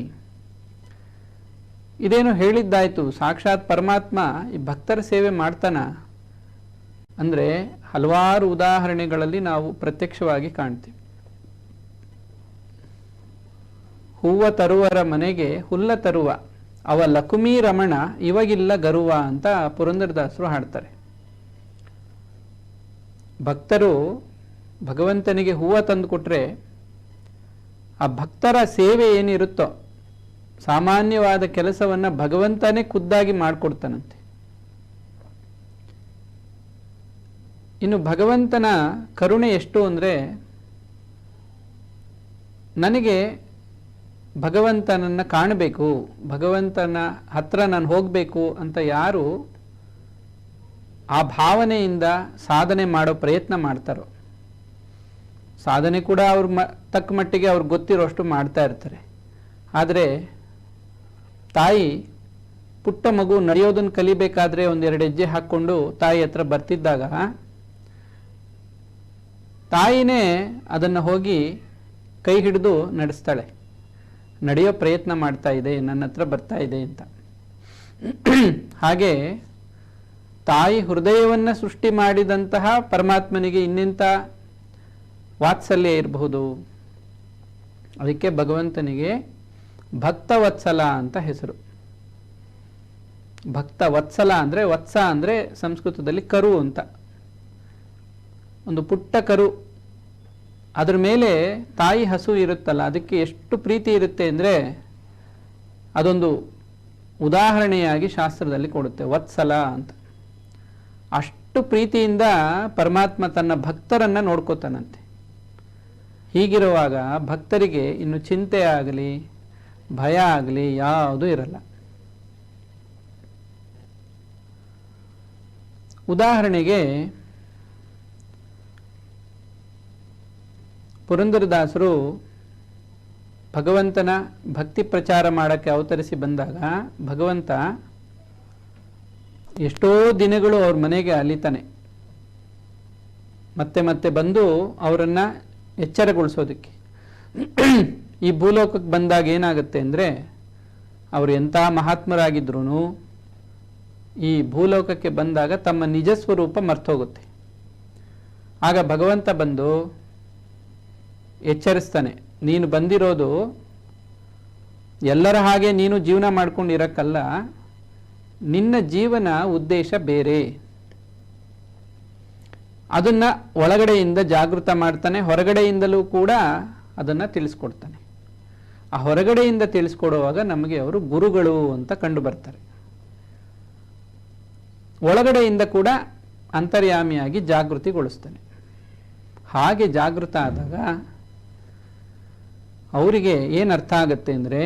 ಇದೇನು ಹೇಳಿದ್ದಾಯ್ತು, ಸಾಕ್ಷಾತ್ ಪರಮಾತ್ಮ ಈ ಭಕ್ತರ ಸೇವೆ ಮಾಡ್ತಾನ ಅಂದರೆ ಹಲವಾರು ಉದಾಹರಣೆಗಳಲ್ಲಿ ನಾವು ಪ್ರತ್ಯಕ್ಷವಾಗಿ ಕಾಣ್ತೀವಿ. ಹೂವ ತರುವರ ಮನೆಗೆ ಹುಲ್ಲ ತರುವ ಅವ ಲಕುಮೀ ರಮಣ ಇವಾಗಿಲ್ಲ ಗರುವ ಅಂತ ಪುರಂದರದಾಸರು ಹಾಡ್ತಾರೆ. ಭಕ್ತರು ಭಗವಂತನಿಗೆ ಹೂವು ತಂದು ಕೊಟ್ಟರೆ ಆ ಭಕ್ತರ ಸೇವೆ ಏನಿರುತ್ತೋ ಸಾಮಾನ್ಯವಾದ ಕೆಲಸವನ್ನು ಭಗವಂತನೇ ಖುದ್ದಾಗಿ ಮಾಡಿಕೊಡ್ತಾನಂತೆ. ಇನ್ನು ಭಗವಂತನ ಕರುಣೆ ಎಷ್ಟು ಅಂದರೆ, ನನಗೆ ಭಗವಂತನನ್ನು ಕಾಣಬೇಕು, ಭಗವಂತನ ಹತ್ರ ನಾನು ಹೋಗಬೇಕು ಅಂತ ಯಾರು ಆ ಭಾವನೆಯಿಂದ ಸಾಧನೆ ಮಾಡೋ ಪ್ರಯತ್ನ ಮಾಡ್ತಾರೋ, ಸಾಧನೆ ಕೂಡ ಅವ್ರ ತಕ್ಕ ಮಟ್ಟಿಗೆ ಅವ್ರಿಗೆ ಗೊತ್ತಿರೋಷ್ಟು ಮಾಡ್ತಾ ಇರ್ತಾರೆ. ಆದರೆ ತಾಯಿ ಪುಟ್ಟ ಮಗು ನಡೆಯೋದನ್ನು ಕಲಿಬೇಕಾದ್ರೆ ಒಂದೆರಡು ಹೆಜ್ಜೆ ಹಾಕ್ಕೊಂಡು ತಾಯಿ ಹತ್ರ ಬರ್ತಿದ್ದಾಗ ತಾಯಿನೇ ಅದನ್ನು ಹೋಗಿ ಕೈ ಹಿಡಿದು ನಡೆಸ್ತಾಳೆ. ನಡೆಯೋ ಪ್ರಯತ್ನ ಮಾಡ್ತಾ ಇದೆ, ನನ್ನ ಹತ್ರ ಬರ್ತಾ ಇದೆ ಅಂತ. ಹಾಗೆ ತಾಯಿ ಹೃದಯವನ್ನು ಸೃಷ್ಟಿ ಮಾಡಿದಂತಹ ಪರಮಾತ್ಮನಿಗೆ ಇನ್ನಿಂಥ ವಾತ್ಸಲ್ಯ ಇರಬಹುದು. ಅದಕ್ಕೆ ಭಗವಂತನಿಗೆ ಭಕ್ತವತ್ಸಲ ಅಂತ ಹೆಸರು. ಭಕ್ತವತ್ಸಲ ಅಂದರೆ, ವತ್ಸ ಅಂದರೆ ಸಂಸ್ಕೃತದಲ್ಲಿ ಕರು ಅಂತ. ಒಂದು ಪುಟ್ಟ ಕರು, ಅದ್ರ ಮೇಲೆ ತಾಯಿ ಹಸು ಇರುತ್ತಲ್ಲ, ಅದಕ್ಕೆ ಎಷ್ಟು ಪ್ರೀತಿ ಇರುತ್ತೆ ಅಂದರೆ ಅದೊಂದು ಉದಾಹರಣೆಯಾಗಿ ಶಾಸ್ತ್ರದಲ್ಲಿ ಕೊಡುತ್ತೆ, ವತ್ಸಲ ಅಂತ. ಅಷ್ಟು ಪ್ರೀತಿಯಿಂದ ಪರಮಾತ್ಮ ತನ್ನ ಭಕ್ತರನ್ನು ನೋಡ್ಕೋತಾನಂತೆ. ಹೀಗಿರುವಾಗ ಭಕ್ತರಿಗೆ ಇನ್ನು ಚಿಂತೆ ಆಗಲಿ ಭಯ ಆಗಲಿ ಯಾವುದೂ ಇರಲ್ಲ. ಉದಾಹರಣೆಗೆ ಪುರಂದರದಾಸರು ಭಗವಂತನ ಭಕ್ತಿ ಪ್ರಚಾರ ಮಾಡೋಕ್ಕೆ ಅವತರಿಸಿ ಬಂದಾಗ ಭಗವಂತ ಎಷ್ಟೋ ದಿನಗಳು ಅವ್ರ ಮನೆಗೆ ಅಲಿತಾನೆ, ಮತ್ತೆ ಮತ್ತೆ ಬಂದು ಅವರನ್ನು ಎಚ್ಚರಗೊಳಿಸೋದಕ್ಕೆ. ಈ ಭೂಲೋಕಕ್ಕೆ ಬಂದಾಗ ಏನಾಗುತ್ತೆ ಅಂದರೆ, ಅವರು ಎಂಥ ಮಹಾತ್ಮರಾಗಿದ್ರೂ ಈ ಭೂಲೋಕಕ್ಕೆ ಬಂದಾಗ ತಮ್ಮ ನಿಜ ಸ್ವರೂಪ ಮರ್ತೋಗುತ್ತೆ. ಆಗ ಭಗವಂತ ಬಂದು ಎಚ್ಚರಿಸ್ತಾನೆ, ನೀನು ಬಂದಿರೋದು ಎಲ್ಲರ ಹಾಗೆ ನೀನು ಜೀವನ ಮಾಡ್ಕೊಂಡು ಇರಕ್ಕಲ್ಲ, ನಿನ್ನ ಜೀವನ ಉದ್ದೇಶ ಬೇರೆ. ಅದನ್ನು ಒಳಗಡೆಯಿಂದ ಜಾಗೃತ ಮಾಡ್ತಾನೆ, ಹೊರಗಡೆಯಿಂದಲೂ ಕೂಡ ಅದನ್ನು ತಿಳಿಸ್ಕೊಡ್ತಾನೆ. ಆ ಹೊರಗಡೆಯಿಂದ ತಿಳಿಸ್ಕೊಡುವಾಗ ನಮಗೆ ಅವರು ಗುರುಗಳು ಅಂತ ಕಂಡು ಬರ್ತಾರೆ. ಒಳಗಡೆಯಿಂದ ಕೂಡ ಅಂತರ್ಯಾಮಿಯಾಗಿ ಜಾಗೃತಿಗೊಳಿಸ್ತಾನೆ. ಹಾಗೆ ಜಾಗೃತ ಆದಾಗ ಅವರಿಗೆ ಏನು ಅರ್ಥ ಆಗುತ್ತೆ ಅಂದರೆ,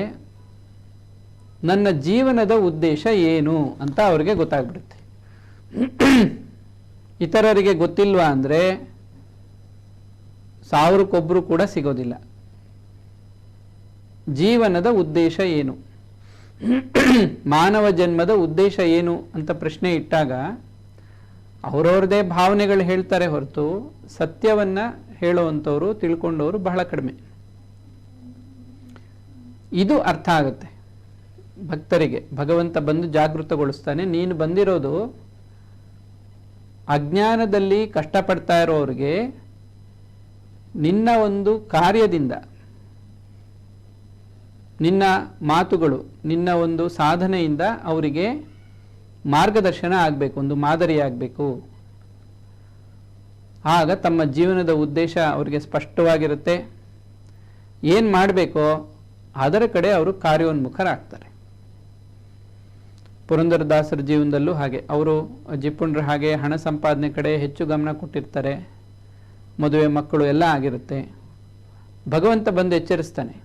ನನ್ನ ಜೀವನದ ಉದ್ದೇಶ ಏನು ಅಂತ ಅವರಿಗೆ ಗೊತ್ತಾಗ್ಬಿಡುತ್ತೆ. ಇತರರಿಗೆ ಗೊತ್ತಿಲ್ವಾ ಅಂದರೆ 1000ಕ್ಕೊಬ್ಬರು ಕೂಡ ಸಿಗೋದಿಲ್ಲ. ಜೀವನದ ಉದ್ದೇಶ ಏನು, ಮಾನವ ಜನ್ಮದ ಉದ್ದೇಶ ಏನು ಅಂತ ಪ್ರಶ್ನೆ ಇಟ್ಟಾಗ ಅವರವ್ರದೇ ಭಾವನೆಗಳು ಹೇಳ್ತಾರೆ ಹೊರತು ಸತ್ಯವನ್ನು ಹೇಳುವಂಥವ್ರು ತಿಳ್ಕೊಂಡವರು ಬಹಳ ಕಡಿಮೆ. ಇದು ಅರ್ಥ ಆಗುತ್ತೆ ಭಕ್ತರಿಗೆ. ಭಗವಂತ ಬಂದು ಜಾಗೃತಗೊಳಿಸ್ತಾನೆ, ನೀನು ಬಂದಿರೋದು ಅಜ್ಞಾನದಲ್ಲಿ ಕಷ್ಟಪಡ್ತಾ ಇರೋರಿಗೆ ನಿನ್ನ ಒಂದು ಕಾರ್ಯದಿಂದ, ನಿನ್ನ ಮಾತುಗಳು, ನಿನ್ನ ಒಂದು ಸಾಧನೆಯಿಂದ ಅವರಿಗೆ ಮಾರ್ಗದರ್ಶನ ಆಗಬೇಕು, ಒಂದು ಮಾದರಿಯಾಗಬೇಕು. ಆಗ ತಮ್ಮ ಜೀವನದ ಉದ್ದೇಶ ಅವರಿಗೆ ಸ್ಪಷ್ಟವಾಗಿರುತ್ತೆ. ಏನು ಮಾಡಬೇಕೋ ಅದರ ಕಡೆ ಅವರು ಕಾರ್ಯೋನ್ಮುಖರಾಗ್ತಾರೆ. ಪುರಂದರದಾಸರ ಜೀವನದಲ್ಲೂ ಹಾಗೆ, ಅವರು ಜಿಪ್ಪುಣರ ಹಾಗೆ ಹಣ ಸಂಪಾದನೆ ಕಡೆ ಹೆಚ್ಚು ಗಮನ ಕೊಟ್ಟಿರ್ತಾರೆ. ಮದುವೆ ಮಕ್ಕಳು ಎಲ್ಲ ಆಗಿರುತ್ತೆ. ಭಗವಂತ ಬಂದು ಎಚ್ಚರಿಸ್ತಾನೆ.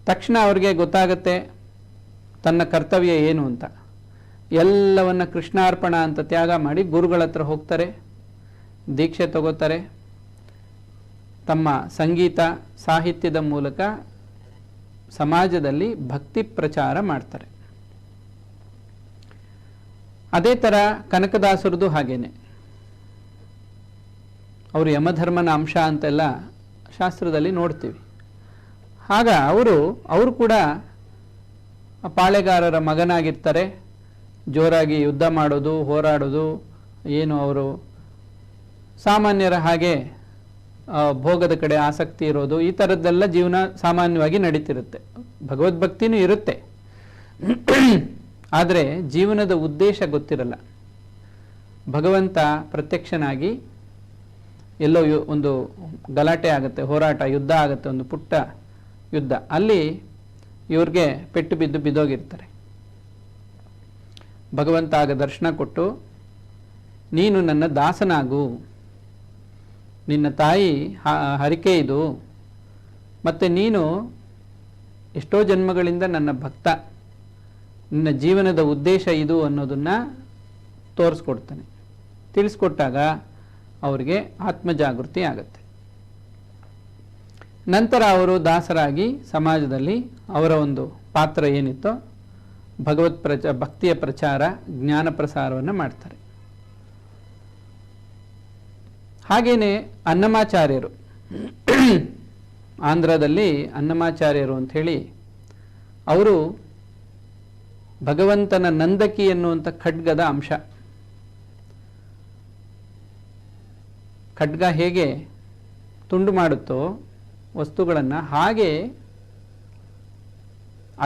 ತಕ್ಷಣ ಅವ್ರಿಗೆ ಗೊತ್ತಾಗತ್ತೆ ತನ್ನ ಕರ್ತವ್ಯ ಏನು ಅಂತ. ಎಲ್ಲವನ್ನ ಕೃಷ್ಣಾರ್ಪಣ ಅಂತ ತ್ಯಾಗ ಮಾಡಿ ಗುರುಗಳ ಹತ್ರ ಹೋಗ್ತಾರೆ, ದೀಕ್ಷೆ ತಗೋತಾರೆ. ತಮ್ಮ ಸಂಗೀತ ಸಾಹಿತ್ಯದ ಮೂಲಕ ಸಮಾಜದಲ್ಲಿ ಭಕ್ತಿ ಪ್ರಚಾರ ಮಾಡ್ತಾರೆ. ಅದೇ ಥರ ಕನಕದಾಸರದು ಹಾಗೇನೆ. ಅವರು ಯಮಧರ್ಮನ ಅಂಶ ಅಂತೆಲ್ಲ ಶಾಸ್ತ್ರದಲ್ಲಿ ನೋಡ್ತೀವಿ. ಆಗ ಅವರು ಕೂಡ ಪಾಳೆಗಾರರ ಮಗನಾಗಿರ್ತಾರೆ. ಜೋರಾಗಿ ಯುದ್ಧ ಮಾಡೋದು, ಹೋರಾಡೋದು, ಏನು ಅವರು ಸಾಮಾನ್ಯರ ಹಾಗೆ ಭೋಗದ ಕಡೆ ಆಸಕ್ತಿ ಇರೋದು, ಈ ಥರದ್ದೆಲ್ಲ ಜೀವನ ಸಾಮಾನ್ಯವಾಗಿ ನಡೀತಿರುತ್ತೆ. ಭಗವದ್ಭಕ್ತಿನೂ ಇರುತ್ತೆ, ಆದರೆ ಜೀವನದ ಉದ್ದೇಶ ಗೊತ್ತಿರಲ್ಲ. ಭಗವಂತ ಪ್ರತ್ಯಕ್ಷನಾಗಿ ಎಲ್ಲೋ ಒಂದು ಗಲಾಟೆ ಆಗುತ್ತೆ, ಹೋರಾಟ, ಯುದ್ಧ ಆಗುತ್ತೆ, ಒಂದು ಪುಟ್ಟ ಯುದ್ಧ. ಅಲ್ಲಿ ಇವ್ರಿಗೆ ಪೆಟ್ಟು ಬಿದ್ದು ಬಿದ್ದೋಗಿರ್ತಾರೆ. ಭಗವಂತ ಆಗ ದರ್ಶನ ಕೊಟ್ಟು, ನೀನು ನನ್ನ ದಾಸನಾಗು, ನಿನ್ನ ತಾಯಿ ಹರಿಕೆ ಇದು, ಮತ್ತು ನೀನು ಎಷ್ಟೋ ಜನ್ಮಗಳಿಂದ ನನ್ನ ಭಕ್ತ, ನಿನ್ನ ಜೀವನದ ಉದ್ದೇಶ ಇದು ಅನ್ನೋದನ್ನು ತೋರಿಸ್ಕೊಡ್ತಾನೆ. ತಿಳಿಸ್ಕೊಟ್ಟಾಗ ಅವರಿಗೆ ಆತ್ಮಜಾಗೃತಿ ಆಗುತ್ತೆ. ನಂತರ ಅವರು ದಾಸರಾಗಿ ಸಮಾಜದಲ್ಲಿ ಅವರ ಒಂದು ಪಾತ್ರ ಏನಿತ್ತೋ ಭಕ್ತಿಯ ಪ್ರಚಾರ, ಜ್ಞಾನ ಪ್ರಸಾರವನ್ನು ಮಾಡ್ತಾರೆ. ಹಾಗೇನೆ ಅನ್ನಮಾಚಾರ್ಯರು, ಆಂಧ್ರದಲ್ಲಿ ಅನ್ನಮಾಚಾರ್ಯರು ಅಂಥೇಳಿ, ಅವರು ಭಗವಂತನ ನಂದಕಿ ಎನ್ನುವಂಥ ಖಡ್ಗದ ಅಂಶ. ಖಡ್ಗ ಹೇಗೆ ತುಂಡು ಮಾಡುತ್ತೋ ವಸ್ತುಗಳನ್ನು, ಹಾಗೆ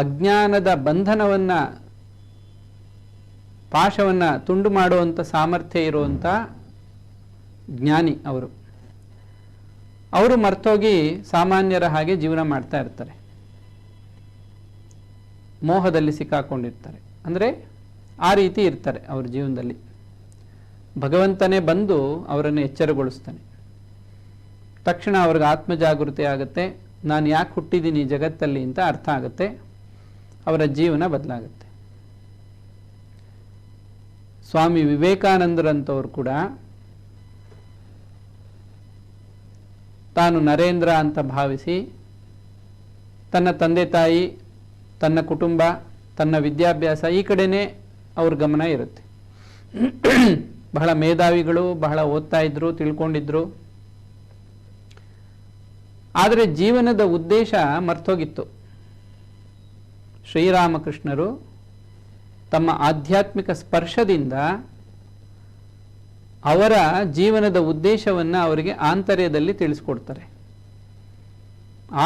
ಅಜ್ಞಾನದ ಬಂಧನವನ್ನು, ಪಾಶವನ್ನು ತುಂಡು ಮಾಡುವಂಥ ಸಾಮರ್ಥ್ಯ ಇರುವಂಥ ಜ್ಞಾನಿ ಅವರು ಮರ್ತೋಗಿ ಸಾಮಾನ್ಯರ ಹಾಗೆ ಜೀವನ ಮಾಡ್ತಾ ಇರ್ತಾರೆ. ಮೋಹದಲ್ಲಿ ಸಿಕ್ಕಾಕೊಂಡಿರ್ತಾರೆ. ಅಂದರೆ ಆ ರೀತಿ ಇರ್ತಾರೆ ಅವ್ರ ಜೀವನದಲ್ಲಿ. ಭಗವಂತನೇ ಬಂದು ಅವರನ್ನು ಎಚ್ಚರಗೊಳಿಸ್ತಾನೆ. ತಕ್ಷಣ ಅವ್ರಿಗೆ ಆತ್ಮಜಾಗೃತಿ ಆಗುತ್ತೆ. ನಾನು ಯಾಕೆ ಹುಟ್ಟಿದ್ದೀನಿ ಜಗತ್ತಲ್ಲಿ ಅಂತ ಅರ್ಥ ಆಗುತ್ತೆ. ಅವರ ಜೀವನ ಬದಲಾಗುತ್ತೆ. ಸ್ವಾಮಿ ವಿವೇಕಾನಂದರಂಥವ್ರು ಕೂಡ ತಾನು ನರೇಂದ್ರ ಅಂತ ಭಾವಿಸಿ ತನ್ನ ತಂದೆ ತಾಯಿ, ತನ್ನ ಕುಟುಂಬ, ತನ್ನ ವಿದ್ಯಾಭ್ಯಾಸ ಈ ಕಡೆನೇ ಅವ್ರ ಗಮನ ಇರುತ್ತೆ. ಬಹಳ ಮೇಧಾವಿಗಳು, ಬಹಳ ಓದ್ತಾ ಇದ್ರು, ತಿಳ್ಕೊಂಡಿದ್ರು. ಆದರೆ ಜೀವನದ ಉದ್ದೇಶ ಮರ್ತೋಗಿತ್ತು. ಶ್ರೀರಾಮಕೃಷ್ಣರು ತಮ್ಮ ಆಧ್ಯಾತ್ಮಿಕ ಸ್ಪರ್ಶದಿಂದ ಅವರ ಜೀವನದ ಉದ್ದೇಶವನ್ನು ಅವರಿಗೆ ಆಂತರ್ಯದಲ್ಲಿ ತಿಳಿಸ್ಕೊಡ್ತಾರೆ.